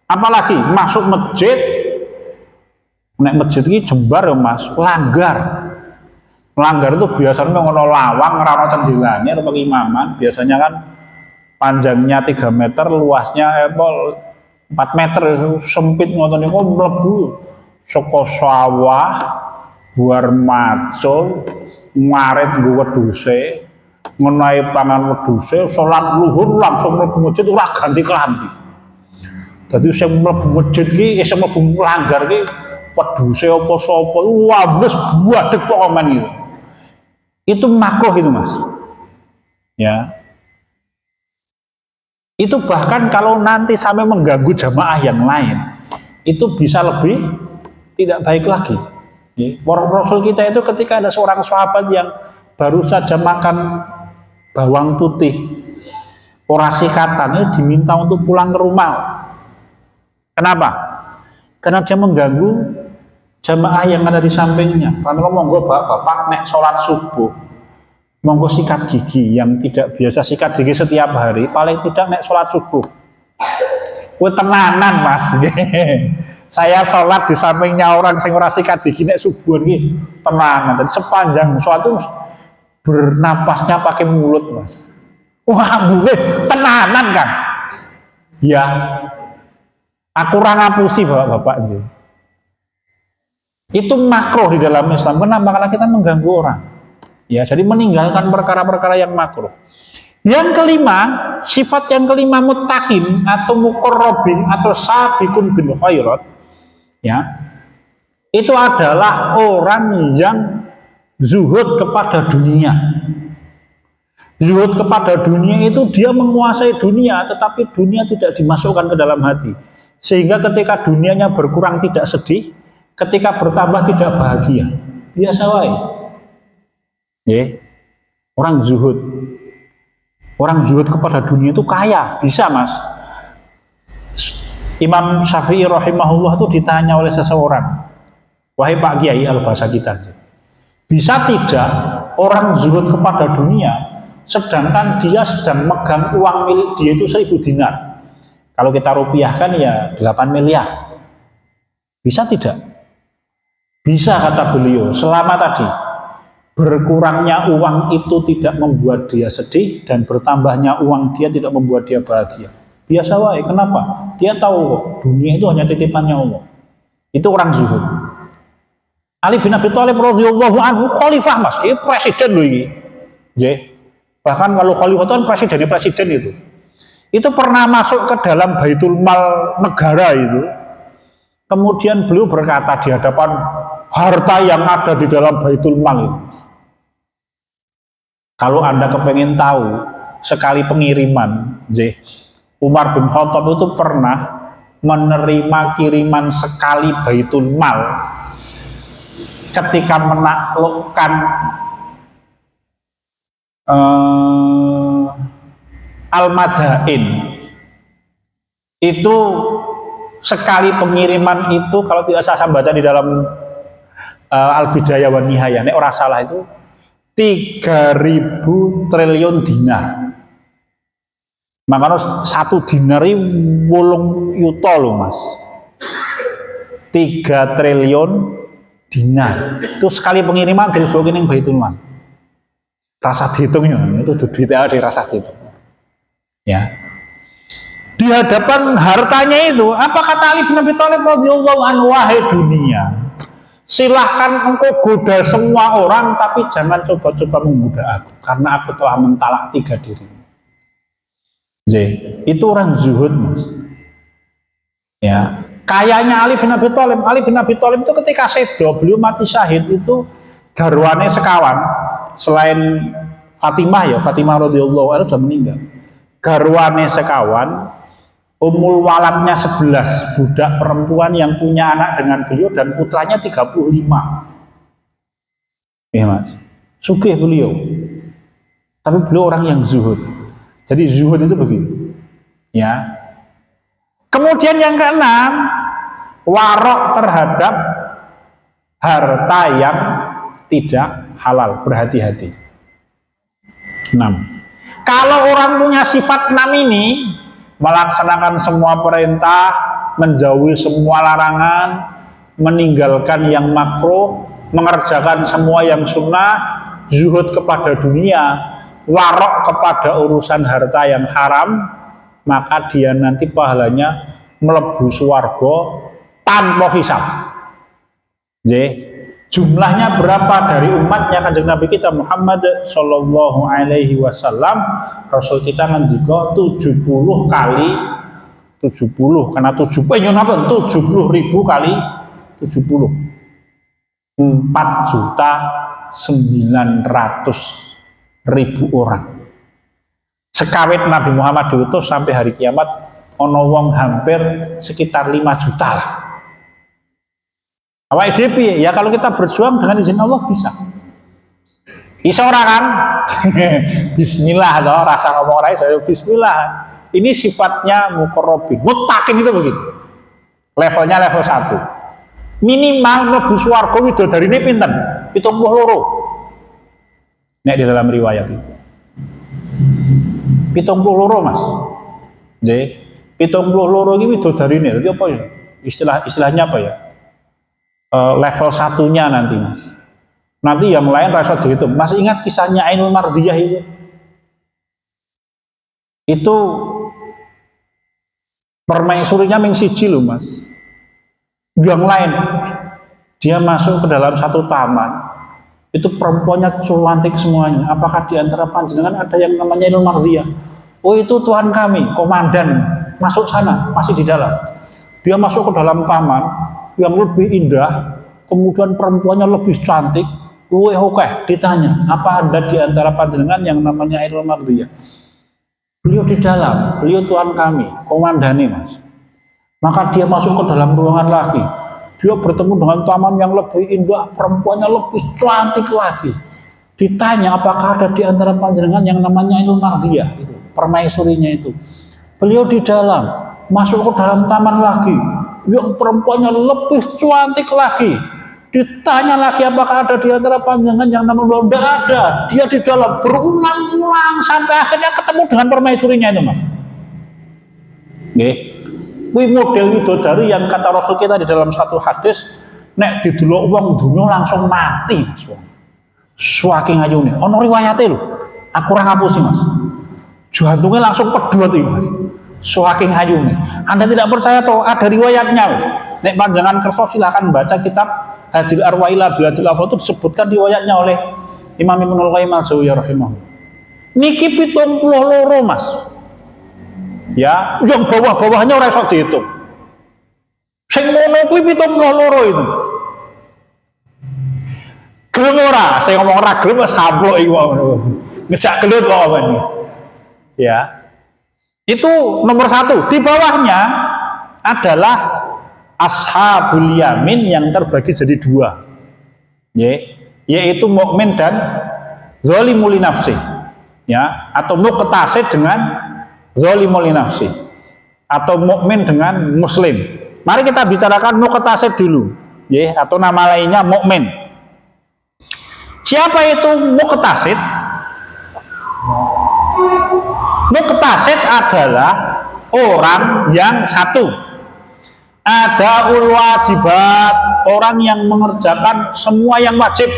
Apalagi masuk masjid, nek masjid iki jembar ya Mas, langgar. Langgar itu biasanya ngono lawang, ora ono cendelane atau imaman, biasanya kan panjangnya 3 meter, luasnya 4 meter, sempit ngoten niku mlebu saka sawah, buar macul, ngarit nggo wedhuse, ngenahi pangan wedhuse, salat luhur langsung mlebu masjid ora ganti klambi. Dadi sing mlebu masjid ki, sing mlebu langgar ki wedhuse apa sapa, wah wis buadeg pokoke men iki. Itu makruh itu, Mas. Ya. Itu bahkan kalau nanti sampai mengganggu jamaah yang lain, itu bisa lebih tidak baik lagi. Rasul kita itu ketika ada seorang sahabat yang baru saja makan bawang putih, orasi katanya diminta untuk pulang ke rumah. Kenapa? Karena dia mengganggu jamaah yang ada di sampingnya. Kalau monggo bapak nek sholat subuh, monggo sikat gigi yang tidak biasa sikat gigi setiap hari, paling tidak nek sholat subuh. Kowe tenanan Mas. Saya sholat di sampingnya orang sing ora sikat gigi nek subuhan iki tenanan. Tadi sepanjang suatu bernapasnya pakai mulut, Mas. Wah, boleh tenanan kan? Ya. Aku ora ngapusi Bapak-bapak aja. Itu makruh di dalam Islam. Kenapa? Karena kita mengganggu orang. Ya, jadi meninggalkan perkara-perkara yang makruh. Yang kelima, sifat yang kelima muttaqin atau muqarrabin atau sabiqun bil khairat, ya. Itu adalah orang yang zuhud kepada dunia. Zuhud kepada dunia itu dia menguasai dunia, tetapi dunia tidak dimasukkan ke dalam hati. Sehingga ketika dunianya berkurang tidak sedih, ketika bertambah tidak bahagia. Biasa wae. Orang zuhud. Orang zuhud kepada dunia itu kaya, bisa Mas. Imam Syafi'i rahimahullah itu ditanya oleh seseorang, wahai Pak Kiai, bahasa kita, bisa tidak orang zuhud kepada dunia, sedangkan dia sedang megang uang milik dia itu 1000 dinar. Kalau kita rupiahkan ya 8 miliar. Bisa tidak? Bisa, kata beliau, selama tadi berkurangnya uang itu tidak membuat dia sedih dan bertambahnya uang dia tidak membuat dia bahagia. Biasa wae. Kenapa? Dia tahu kok dunia itu hanya titipannya Allah. Itu orang zuhud. Ali bin Abi Thalib radhiyallahu anhu khalifah, Mas. Ini presiden loh ini. Bahkan kalau khalifah itu kan presiden itu. Itu pernah masuk ke dalam Baitul Mal negara itu. Kemudian beliau berkata di hadapan harta yang ada di dalam Baitul Mal itu. Kalau Anda kepengen tahu sekali pengiriman, Umar bin Khattab itu pernah menerima kiriman sekali Baitul Mal ketika menaklukkan Al-Madain. Itu sekali pengiriman itu, kalau tidak saya baca di dalam Al-Bidayah wa Nihayah, nek ora salah itu 3.000 triliun dinar. Makanya 1 dinar itu 8 yuta loh Mas. 3 triliun dinar. Itu sekali pengiriman dilebokin yang Baitul Mal. Rasa dihitungnya, itu duitnya ada rasa dihitung. Ya. Di hadapan hartanya itu, apa kata Ali bin Abi Thalib radhiyallahu anhu, wahai dunia, silahkan engkau goda semua orang, tapi jangan coba-coba menggoda aku, karena aku telah mentalak 3 dirimu. Itu orang zuhud, Mas. Ya, kayaknya Ali bin Abi Thalib. Ali bin Abi Thalib itu ketika sedo, beliau mati syahid itu garwane sekawan, selain Fatimah ya, Fatimah radhiyallahu anha sudah meninggal. Garwane sekawan, Ummul waladnya 11 budak perempuan yang punya anak dengan beliau dan putranya 35. Ya Mas, sugih beliau. Tapi beliau orang yang zuhud. Jadi zuhud itu begitu. Ya. Kemudian yang keenam, warok terhadap harta yang tidak halal, berhati-hati. 6. Kalau orang punya sifat 6 ini, melaksanakan semua perintah, menjauhi semua larangan, meninggalkan yang makruh, mengerjakan semua yang sunnah, zuhud kepada dunia, warok kepada urusan harta yang haram, maka dia nanti pahalanya melebu swarga tanpa hisab. Jumlahnya berapa dari umatnya Kanjeng Nabi kita Muhammad Sallallahu Alaihi Wasallam? Rasul kita ngendika 70 kali 70, karena 70 ribu kali 70 4.900.000 orang. Sekawit Nabi Muhammad diutus sampai hari kiamat ono wong hampir sekitar 5 juta lah. Awak dhewe ya, kalau kita berjuang dengan izin Allah bisa. Iso ora kan? Bismillah toh, rasa ngomong ora iso, bismillah. Ini sifatnya muqarrabin. Muttaqin itu begitu. Levelnya level 1. Minimal mlebu swarga widodarine pinten? 72. Nek di dalam riwayat itu. 72 Mas. Nggih. 72 iki widodarine. Dadi apa ya? istilahnya apa ya? Level satunya nanti mas. Nanti yang lain rasa dihitung. Mas ingat kisahnya Ainul Mardiyah itu? Itu permaisurinya ming siji loh mas. Yang lain dia masuk ke dalam satu taman. Itu perempuannya cantik semuanya. Apakah di antara panjenengan ada yang namanya Ainul Mardiyah? Oh itu Tuhan kami, komandan. Masuk sana, masih di dalam. Dia masuk ke dalam taman yang lebih indah, kemudian perempuannya lebih cantik. Oke, ditanya, apa ada di antara panjenengan yang namanya Ainul Mardiyah? Beliau di dalam, beliau Tuhan kami, komandane mas. Maka dia masuk ke dalam ruangan lagi. Dia bertemu dengan taman yang lebih indah, perempuannya lebih cantik lagi. Ditanya, apakah ada di antara panjenengan yang namanya Ainul Mardiyah? Itu permaisurinya itu. Beliau di dalam, masuk ke dalam taman lagi, yang perempuannya lebih cantik lagi. Ditanya lagi, apakah ada di antara panjenengan yang namanya? Tidak ada. Dia di dalam, berulang-ulang sampai akhirnya ketemu dengan permaisurinya itu mas. Oke. Kuwi model widodari yang kata Rasul kita di dalam satu hadis, nek didelok wong dunya langsung mati mas wong. Saking ayune. Ana riwayate lho. Aku ora ngapusi mas. Jantungnya langsung pedhot iki mas. Saking ayune. Anda tidak percaya toh ada riwayatnya. Nek panjenengan kersa silakan baca kitab Hadil Arwaila Biladil Afdal, itu disebutkan riwayatnya oleh Imam Ibnul Qayyim Al-Jauziyah rahimahullah. Niki 72 mas. Ya, yang bawah-bawahnya ora iso dihitung. Sing ngono kuwi 72 itu. Gelem ora, saya ngomong ora gelem wis sablok iki kok. Ngejak gelut kok ngene. Ya. Itu nomor 1. Di bawahnya adalah Ashabul Yamin yang terbagi jadi 2. Yaitu mukmin dan zalimul nafsi. Ya, atau muqtasid dengan zalimul nafsi, atau mukmin dengan muslim. Mari kita bicarakan muqtasid dulu, ya, atau nama lainnya mukmin. Siapa itu muqtasid? Muqtasid adalah orang yang satu, ada wajibat, orang yang mengerjakan semua yang wajib.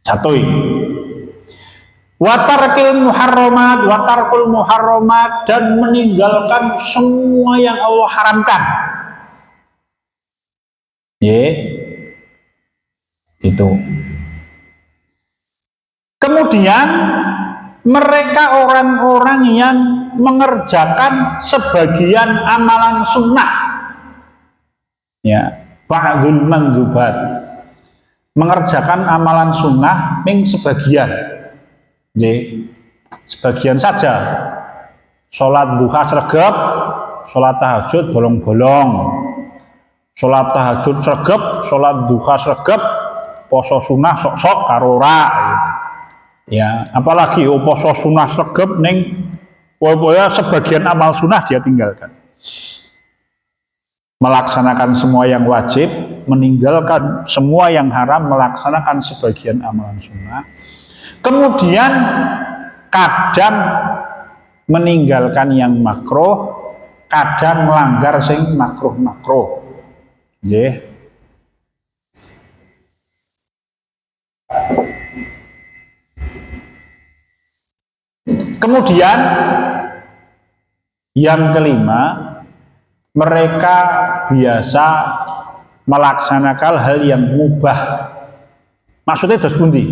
Satu ini. Watarkil muharramat, dan meninggalkan semua yang Allah haramkan. Itu. Kemudian mereka orang-orang yang mengerjakan sebagian amalan sunnah. Ya, ba'dul mandzubat. Mengerjakan amalan sunnah ming sebagian. Sebagian saja. Sholat duha sregep, sholat tahajud bolong-bolong, sholat tahajud sregep, sholat duha sregep, poso sunnah sok-sok karora gitu. Ya, apalagi poso sunnah sregep ning pokoknya sebagian amal sunnah dia tinggalkan. Melaksanakan semua yang wajib, meninggalkan semua yang haram, melaksanakan sebagian amalan sunnah. Kemudian kadang meninggalkan yang makruh, kadang melanggar sing makruh-makruh. Nggih. Kemudian yang kelima, mereka biasa melaksanakan hal yang mubah. Maksudnya dos pundi?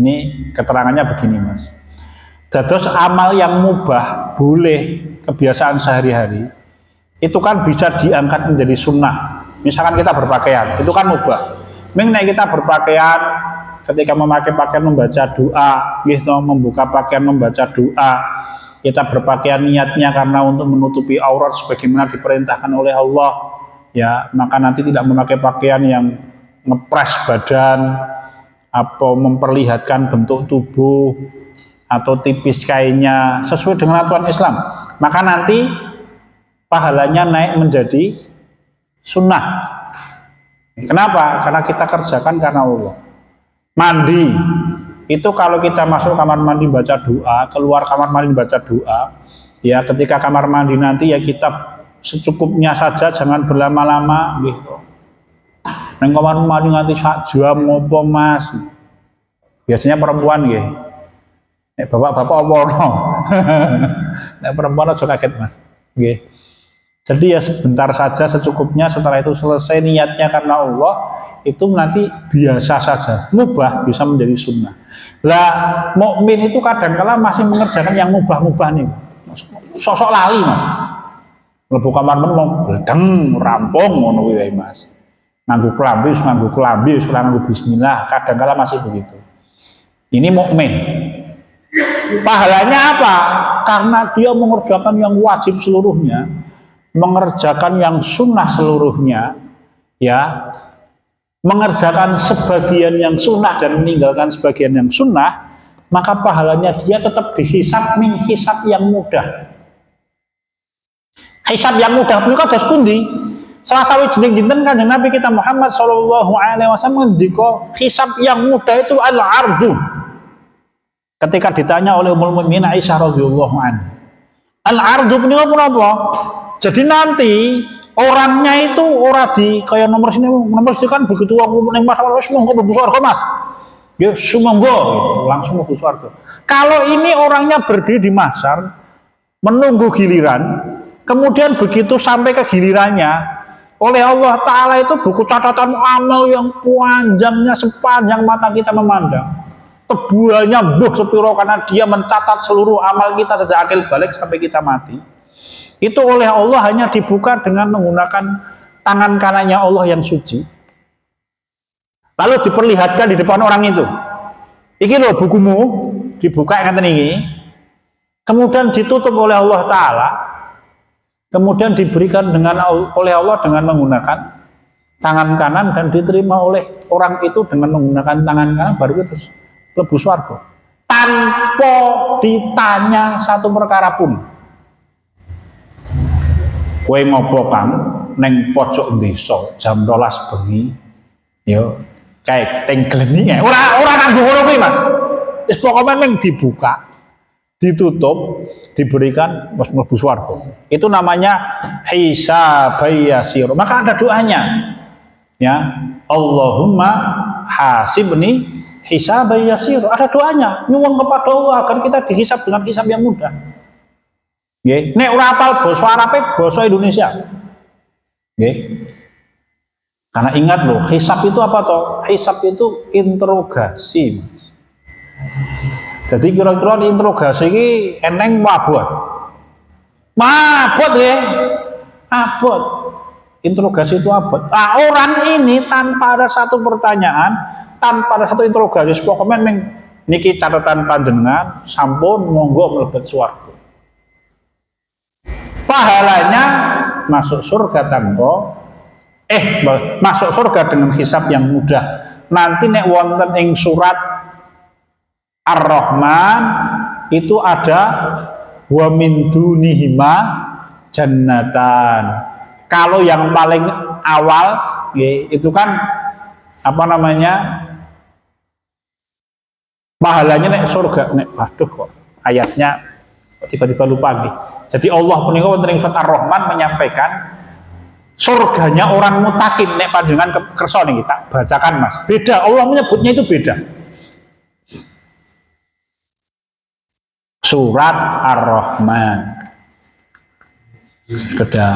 Ini keterangannya begini mas. Dados amal yang mubah boleh, kebiasaan sehari-hari itu kan bisa diangkat menjadi sunnah. Misalkan kita berpakaian, itu kan mubah. Nek kita berpakaian, ketika memakai pakaian membaca doa, gitu, membuka pakaian membaca doa, kita berpakaian niatnya karena untuk menutupi aurat sebagaimana diperintahkan oleh Allah, ya maka nanti tidak memakai pakaian yang ngepres badan atau memperlihatkan bentuk tubuh atau tipis kainnya sesuai dengan aturan Islam, maka nanti pahalanya naik menjadi sunnah. Kenapa? Karena kita kerjakan karena Allah. Mandi itu kalau kita masuk kamar mandi baca doa, keluar kamar mandi baca doa, Ya, ketika kamar mandi nanti ya kita secukupnya saja, jangan berlama-lama gitu. Neng kamar mandi nanti sak jam ngopo Mas. Biasanya perempuan nggih. Nek bapak-bapak apa ono? Nek perempuan aja kaget Mas. Nggih. Jadi ya sebentar saja secukupnya, setelah itu selesai niatnya karena Allah, itu nanti biasa saja, mubah bisa menjadi sunnah. Lah mukmin itu kadang-kala masih mengerjakan yang mubah-mubah nih. Sosok lali Mas. Mlebu kamar meneng bledeng rampung ngono kuwi Mas. Nganggo klambi, ora nganggo bismillah, kadang-kala masih begitu. Ini mukmin. Pahalanya apa? Karena dia mengerjakan yang wajib seluruhnya, mengerjakan yang sunnah seluruhnya, ya, mengerjakan sebagian yang sunnah dan meninggalkan sebagian yang sunnah, maka pahalanya dia tetap dihisab min hisab yang mudah. Hisab yang mudah punika dos pundi? Salah sawijining dinten Kanjeng Nabi kita Muhammad sallallahu alaihi wasallam ngendika hisab yang mudah itu al-ardu. Ketika ditanya oleh Ummul Mukminin Aisyah radhiyallahu anha. Al-ardu punika punapa? Jadi nanti orangnya itu ora di kayak nomor sini kan begitu wong ning masalah wis monggo mlebu surga Mas. Ya sumangga gitu, langsung mlebu surga. Kalau ini orangnya berdiri di mahsyar menunggu giliran, kemudian begitu sampai ke gilirannya oleh Allah Ta'ala itu buku catatan amal yang panjangnya sepanjang mata kita memandang, tebalnya buh sepiro karena dia mencatat seluruh amal kita sejak akil balik sampai kita mati. Itu oleh Allah hanya dibuka dengan menggunakan tangan kanannya Allah yang suci, lalu diperlihatkan di depan orang itu, iki loh bukumu, dibuka ngeten iki, kemudian ditutup oleh Allah Ta'ala, kemudian diberikan oleh Allah dengan menggunakan tangan kanan dan diterima oleh orang itu dengan menggunakan tangan kanan, baru terus lebu swarga tanpa ditanya satu perkara pun. Kowe ngopo Kang neng pojok desa jam 12 bengi yo kae tenggleni ora kanggo ngono kuwi Mas. Wis pokoke ning dibuka, ditutup, diberikan mlebu swarga. Itu namanya hisabayasir. Maka ada doanya. Ya, Allahumma hasibni hisabayasir. Ada doanya, nyuwun kepada Allah agar kita dihisab dengan hisab yang mudah. Nggih, nek ora hafal basa Arabe, basa Indonesia. Nggih. Karena ingat loh, hisab itu apa toh? Hisab itu interogasi. Jadi kira-kira di interogasi ini eneng mabot. Mabot ya. Abot. Interogasi itu abot. Nah, orang ini tanpa ada satu pertanyaan, tanpa ada satu interogasi, pokoknya niki catatan panjenengan, sampun monggo mlebet swarga. Pahalanya masuk surga tanpa masuk surga dengan hisab yang mudah. Nanti nek wonten ing surat Ar-Rahman itu ada wa min dunihima jannatan. Kalau yang paling awal itu kan apa namanya? Pahalanya nek surga nek waduh kok ayatnya tiba-tiba lupa nih. Jadi Allah punika wonten ing surat Ar-Rahman menyampaikan surganya orang mutakin nek panjenengan kersa niki tak bacakan Mas. Beda, Allah menyebutnya itu beda. Surat Ar-Rahman. Beda.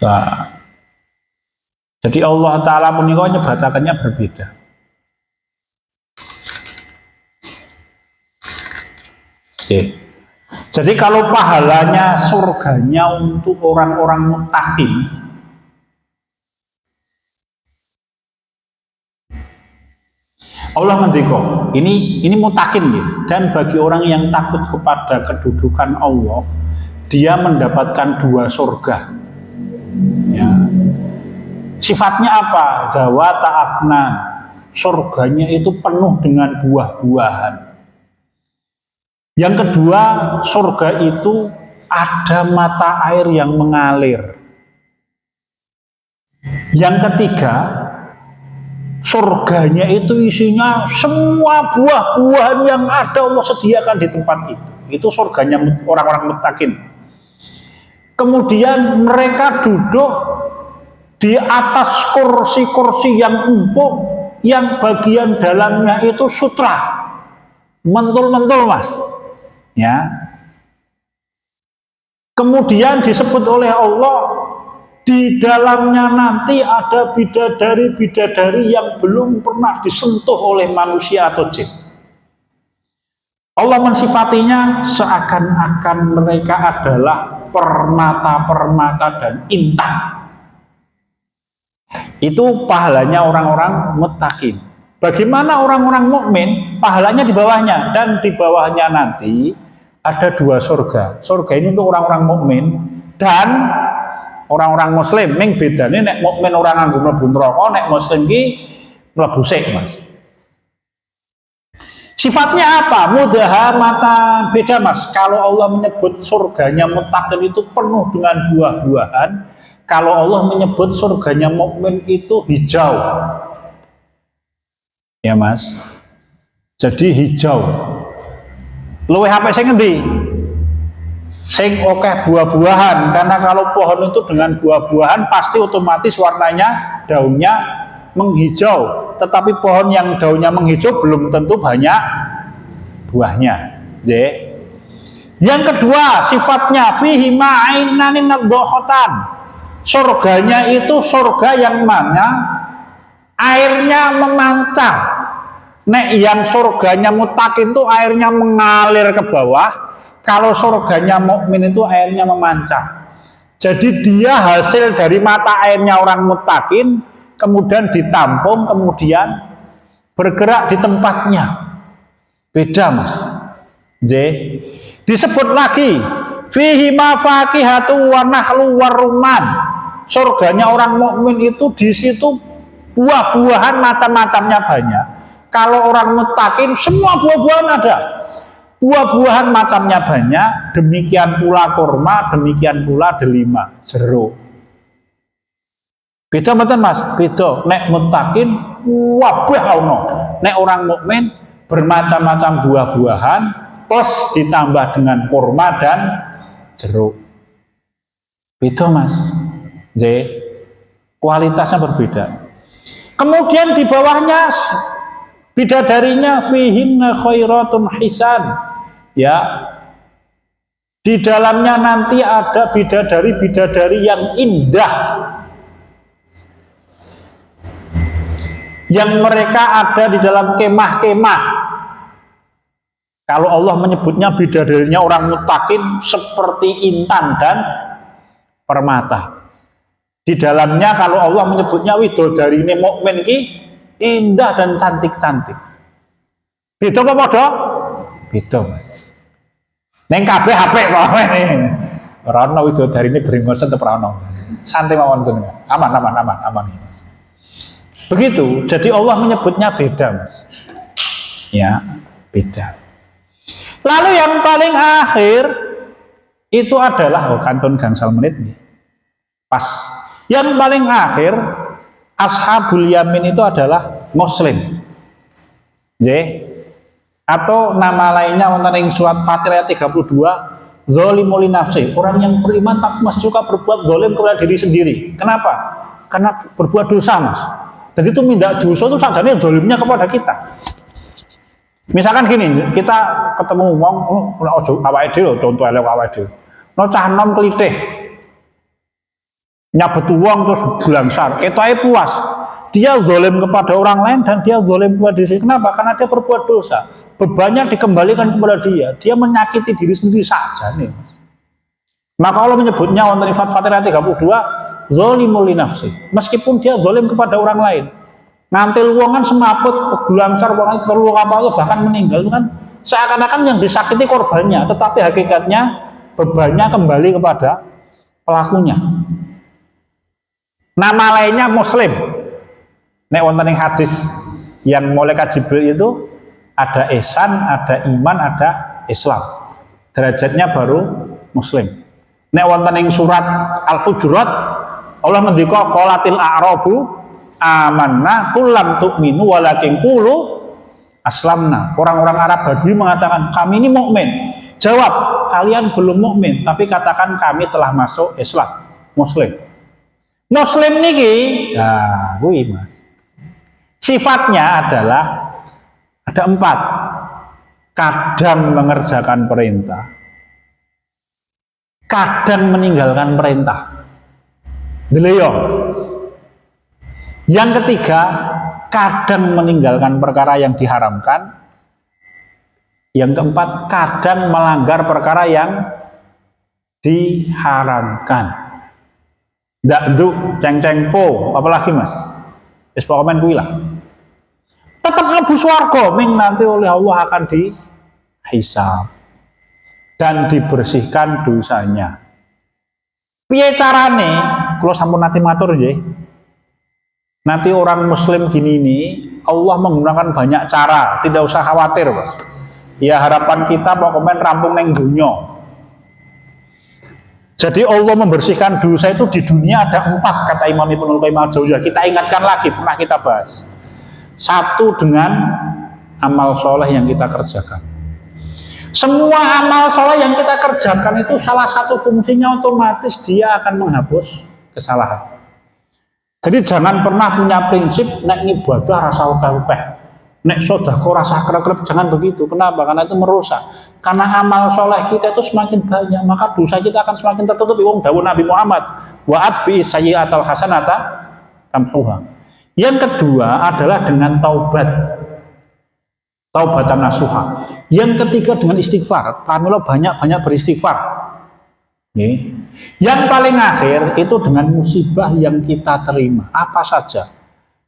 Nah, jadi Allah Ta'ala punika nyebatakannya berbeda. Oke. Jadi kalau pahalanya surganya untuk orang-orang muttaqin, Allah ngendika, ini muttaqin ya, dan bagi orang yang takut kepada kedudukan Allah, dia mendapatkan 2 surga. Ya. Sifatnya apa? Zawata afnan. Surganya itu penuh dengan buah-buahan. Yang kedua, surga itu ada mata air yang mengalir. Yang ketiga, surganya itu isinya semua buah-buahan yang ada Allah sediakan di tempat itu. Itu surganya orang-orang muttaqin. Kemudian mereka duduk di atas kursi-kursi yang empuk, yang bagian dalamnya itu sutra, mentul-mentul mas, ya. Kemudian disebut oleh Allah, di dalamnya nanti ada bidadari-bidadari yang belum pernah disentuh oleh manusia atau jin. Allah mensifatinya seakan-akan mereka adalah permata-permata dan intan. Itu pahalanya orang-orang muttaqin. Bagaimana orang-orang mukmin? Pahalanya di bawahnya, dan di bawahnya nanti ada dua surga. Surga ini untuk orang-orang mukmin dan orang-orang muslim. Ning bedane nek mukmin orang nganggo mlebu neraka, nek muslim ki mlebu sik, Mas. Sifatnya apa? Mudahamatan, beda mas. Kalau Allah menyebut surganya muttaqin itu penuh dengan buah-buahan, kalau Allah menyebut surganya mukmin itu hijau, ya mas. Jadi hijau. Luwih apa sing ngendi? Sing akeh buah-buahan, karena kalau pohon itu dengan buah-buahan pasti otomatis warnanya, daunnya menghijau. Tetapi pohon yang daunnya menghijau belum tentu banyak buahnya. Yang kedua, sifatnya fihi ma'ainanin nadhahatan. Surganya itu surga yang mana airnya memancar. Nek yang surganya muttaqin itu airnya mengalir ke bawah, kalau surganya mukmin itu airnya memancar. Jadi dia hasil dari mata airnya orang muttaqin, kemudian ditampung, kemudian bergerak di tempatnya. Beda mas. Disebut lagi fihi ma fakihatu wa nahlu wa rumman. Surganya orang mukmin itu di situ buah-buahan macam-macamnya banyak. Kalau orang muttaqin semua buah-buahan ada. Buah-buahan macamnya banyak, demikian pula kurma, demikian pula delima, jeruk. Beda mboten mas? Beda. Nek muttaqin wabah ono. Nek orang mukmin bermacam-macam buah-buahan plus ditambah dengan kurma dan jeruk. Beda mas. Kualitasnya berbeda. Kemudian di bawahnya bidadarinya fihinna khairatun hisan. Ya. Di dalamnya nanti ada bidadari-bidadari yang indah, yang mereka ada di dalam kemah-kemah. Kalau Allah menyebutnya bidadarinya orang muttaqin seperti intan dan permata. Di dalamnya kalau Allah menyebutnya widodarine mukmin ki indah dan cantik-cantik. Beda apa padha? Beda, Mas. Ning kabeh apik wae ning. Ora ono widodarine brengosen tetep ora ono. Santai mawon jenengan. Aman. Begitu, jadi Allah menyebutnya beda mas. Ya, beda. Lalu yang paling akhir itu adalah kantun gangsal menit nih. Pas. Yang paling akhir ashabul yamin itu adalah muslim. Atau nama lainnya wonten ing surat Fatir ayat 32, zalimul nafsi, orang yang beriman tapi masih suka berbuat zalim kepada diri sendiri. Kenapa? Karena berbuat dosa mas. Jadi itu minta dosa itu sadarnya dolimnya kepada kita. Misalkan gini, kita ketemu wong, ojo awake dhewe, contoh elek awake dhewe. No cah nom klitih. Nyabet uang terus blangsar, ketoke puas. Dia zalim kepada orang lain dan dia zalim kepada diri sendiri. Kenapa? Karena dia berbuat dosa. Bebannya dikembalikan kepada dia. Dia menyakiti diri sendiri saja nih. Maka Allah menyebutnya wonten Fatir ayat 32, zalimul nafsi. Meskipun dia zalim kepada orang lain. Ngantil wongan semaput, blangsar wongan terluka apa bahkan meninggal, itu kan seakan-akan yang disakiti korbannya, tetapi hakikatnya bebannya kembali kepada pelakunya. Nama lainnya muslim. Nek wonten ing hadis yang malaikat Jibril itu ada ihsan, ada iman, ada Islam. Derajatnya baru muslim. Nek wonten ing surat Al-Hujurat Allah ngendika qolatil a'rabu amanna qul lam tu'minu walakin qulu aslamna. Orang-orang Arab Badui mengatakan kami ini mukmin. Jawab, kalian belum mukmin, tapi katakan kami telah masuk Islam, Muslim. Muslim niki, nah, Mas. Sifatnya adalah ada 4. Kadang mengerjakan perintah, kadang meninggalkan perintah. Beliau. Yang ketiga, kadang meninggalkan perkara yang diharamkan. Yang keempat, kadang melanggar perkara yang diharamkan. Ndak nduk ceng-ceng po, apalagi Mas? Wis pokoken kuwi lah. Tetap mlebu swarga, ming nanti oleh Allah akan dihisab dan dibersihkan dosanya. Piye carane? Kula sampun nate matur nggih. Nanti orang muslim gini ini, Allah menggunakan banyak cara, tidak usah khawatir, Mas. Ya harapan kita pokoknya rampung neng dunia. Jadi Allah membersihkan dosa itu di dunia ada 4 kata Imam Ibnul Qayyim al-Jauziyah. Kita ingatkan lagi, pernah kita bahas. 1 dengan amal soleh yang kita kerjakan. Semua amal soleh yang kita kerjakan itu salah satu fungsinya otomatis dia akan menghapus kesalahan. Jadi jangan pernah punya prinsip nek ibadah rasa ukeh-ukeh. Nek sedekah rasa krep-krep, jangan begitu. Kenapa? Karena itu merusak. Karena amal soleh kita itu semakin banyak, maka dosa kita akan semakin tertutupi. Wong dawuh Nabi Muhammad, wa atbi sayyi'atal hasanata tamhuha. Yang kedua adalah dengan taubat. Taubatan nasuha. Yang ketiga dengan istighfar. Pramila banyak-banyak beristighfar. Yang paling akhir itu dengan musibah yang kita terima. Apa saja.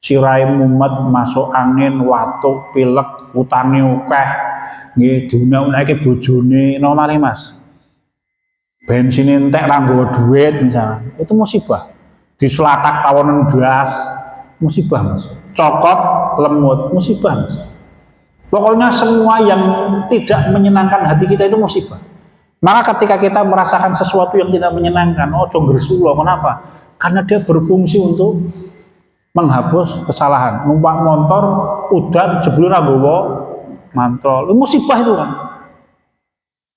Sirai mumet, masuk angin, watuk, pilek, utange akeh, nggih diunek-uneke bojone, nomare Mas. Bensin entek ra nggawa duit misalnya. Itu musibah. Diselatak tawonen blas, musibah Mas. Cokot, lemut, musibah Mas. Pokoknya semua yang tidak menyenangkan hati kita itu musibah. Maka ketika kita merasakan sesuatu yang tidak menyenangkan, ojo ngresula. Kenapa? Karena dia berfungsi untuk menghapus kesalahan. Numpak motor, udan, jebul ra nggawa mantrol. Musibah itu kan.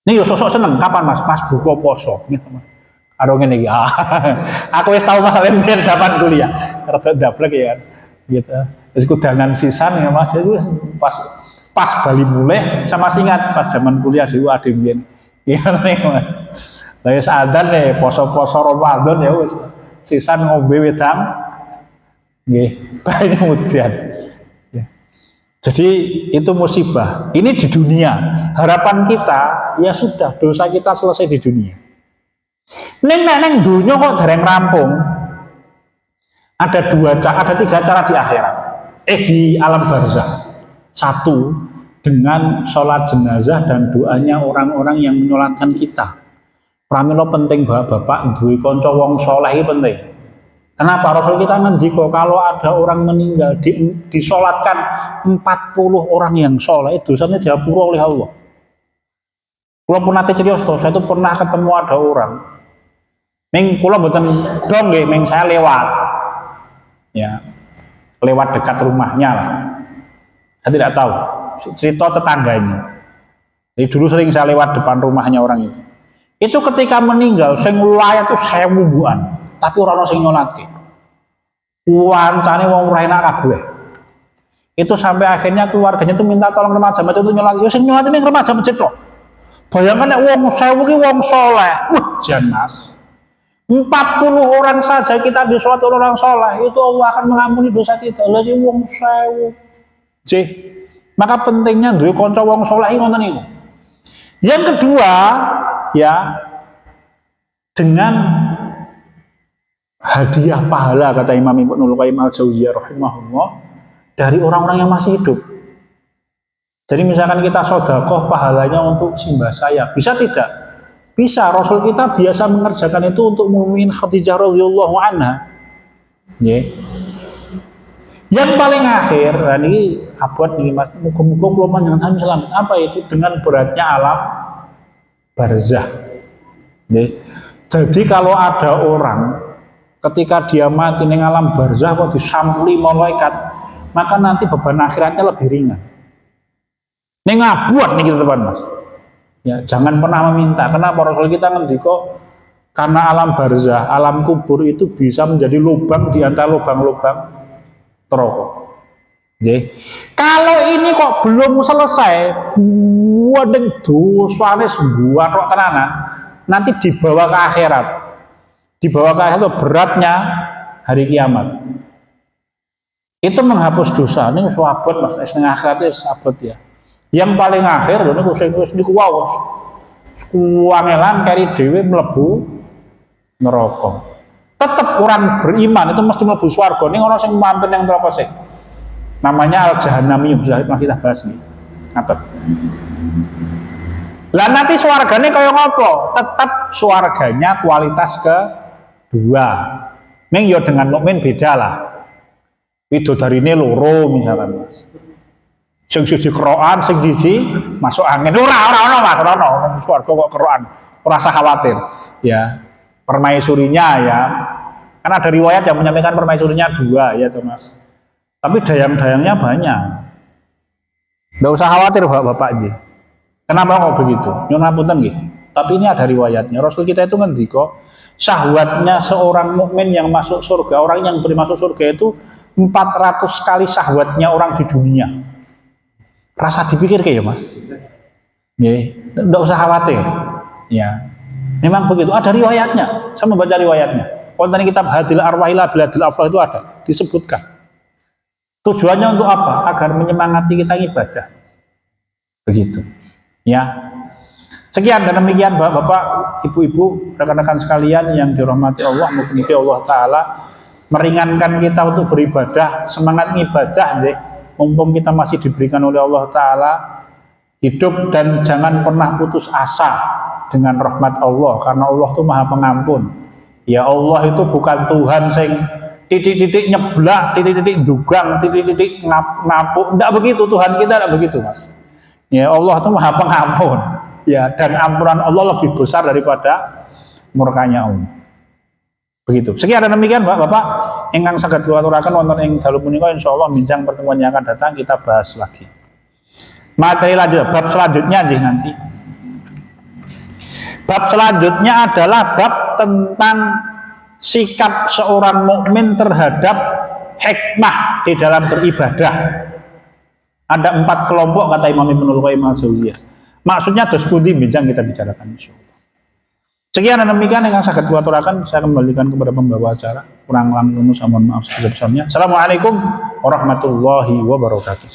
Ini yo sosok seneng. Kapan Mas? Mas buka poso. Gitu Mas. Karo ngene iki. Aku wis tau Mas biyen zaman kuliah. Rada dablek ya kan. Gitu. Wis kudanan sisan ya Mas. Jadi pas bali mulih sama ingat pas zaman kuliah dhewe ade mbiyen. Iya nih Mas. Lah wis adzan nih poso-poso Ramadan ya wis sisan ngombe wedang. Nggih, kemudian. Ya. Jadi itu musibah. Ini di dunia. Harapan kita ya sudah dosa kita selesai di dunia. Neng dunia kok dereng rampung. Ada 3 cara di akhirat. Di alam barzakh. 1 dengan sholat jenazah dan doanya orang-orang yang menyolatkan kita. Pramila penting bapak duwe kanca wong saleh iki penting. Kenapa? Rasul kita ngendika kalau ada orang meninggal disolatkan 40 orang yang soleh, dosanya diapura oleh Allah. Kalau pun nanti cerita, saya itu pernah ketemu ada orang. Ming kula mboten dong nggih, ming saya lewat. Ya. Lewat dekat rumahnya lah. Saya tidak tahu cerita tetangganya. Jadi dulu sering saya lewat depan rumahnya orang itu. Itu ketika meninggal sing luwih itu 1000 buan. Tapi orang sing nyolatke. Wancane wong ora enak kabeh. Itu sampai akhirnya keluarganya itu minta tolong remaja masjid itu nyolat. Yo sing nyolat ning remaja masjid kok. Bayangkan nek wong 1000 ki wong saleh. Wah, jan Mas. 40 orang saja kita disolat oleh orang saleh, itu Allah akan mengampuni dosa kita. Lha iki wong 1000. Maka pentingnya duwe kanca wong saleh iki ngoten niku. Yang kedua, ya dengan hadiah pahala kata Imam Ibnul Qayyim al-Jauziyah rahimahullah dari orang-orang yang masih hidup. Jadi misalkan kita sedekah pahalanya untuk simbah saya, bisa tidak? Bisa. Rasul kita biasa mengerjakan itu untuk Mukmin Khadijah radhiyallahu anha. Yeah. Yang paling akhir, ini abad nih Mas, muga-muga kula panjenengan selamat. Apa itu? Dengan beratnya alam barzakh. Yeah. Jadi kalau ada orang Ketika dia mati ning alam barzah kok disampuli malaikat, maka nanti beban akhiratnya lebih ringan. Ning ngabuat nih kita teman Mas. Ya, jangan pernah meminta. Kenapa Rasul kita ngendika karena alam barzah, alam kubur itu bisa menjadi lubang di antara lubang-lubang neraka. Nggih. Kalau ini kok belum selesai, gua deng dosane gua kok tenanan, nanti dibawa ke akhirat. Dibawa ke akhirat itu beratnya hari kiamat. Itu menghapus dosa. Ini sahabat Mas, ning akhirat itu sahabat ya. Yang paling akhir lho niku sing wis niku wae. Kuangelan kari dhewe mlebu neraka. Tetep orang beriman itu mesti mlebu swarga. Ning ana sing mampir nang neraka sih. Namanya al-jahannami, bisa kita bahas nih. Ngaten. Lah nanti swargane kaya ngopo? Tetep swarganya kualitas kedua. Ning ya dengan mukmin beda lah. Widodarine loro misalkan Mas. Sing siji kerokan, sing siji masuk angin. Ora ono Mas, ora ono. Swarga kok kerokan. Ora usah khawatir. Ya, permaisurinya ya. Kan ada riwayat yang menyampaikan permaisurinya 2 ya Mas. Tapi dayang-dayangnya banyak. Nggak usah khawatir Bapak Ji. Kenapa kok begitu? Nyuwun ngapunten nggih. Tapi ini ada riwayatnya. Rasul kita itu ngendika, syahwatnya seorang mukmin yang masuk surga, orang yang masuk surga itu 400 kali syahwatnya orang di dunia. Rasa dipikir kayak ya Mas. Nggih, enggak usah khawatir. Ya. Memang begitu. Ada riwayatnya. Saya membaca riwayatnya. Konten kitab Hadil Arwahila Biladil Aflah itu ada disebutkan. Tujuannya untuk apa? Agar menyemangati kita ibadah. Begitu. Ya. Sekian dan demikian Bapak, Ibu-ibu, rekan-rekan sekalian yang dirahmati Allah, mudah-mudahan Allah taala meringankan kita untuk beribadah, semangat ibadah nggih. Mumpung kita masih diberikan oleh Allah taala hidup, dan jangan pernah putus asa dengan rahmat Allah, karena Allah itu Maha Pengampun. Ya, Allah itu bukan Tuhan sing titik-titik nyeblak, titik-titik dugang, titik-titik ngapuk. Enggak begitu, Tuhan kita enggak begitu, Mas. Ya, Allah itu Maha Pengampun. Ya, dan ampunan Allah lebih besar daripada murkanya Allah. Begitu. Sekian dan demikian Bapak, ingkang saged kula aturaken wonten ing dalu punika insyaallah bincang pertemuan yang akan datang kita bahas lagi. Materi lanjut, bab selanjutnya nanti. Bab selanjutnya adalah bab tentang sikap seorang mukmin terhadap hikmah di dalam beribadah. Ada 4 kelompok kata Imam Ibnul Qayyim al-Jauziyah. Maksudnya dos pundi bincang kita bicarakan insyaallah. Sekian dan demikian yang sangat kula aturaken, saya kembalikan kepada pembawa acara. Kurang langkung mohon maaf sebesar-besarnya. Assalamualaikum warahmatullahi wabarakatuh.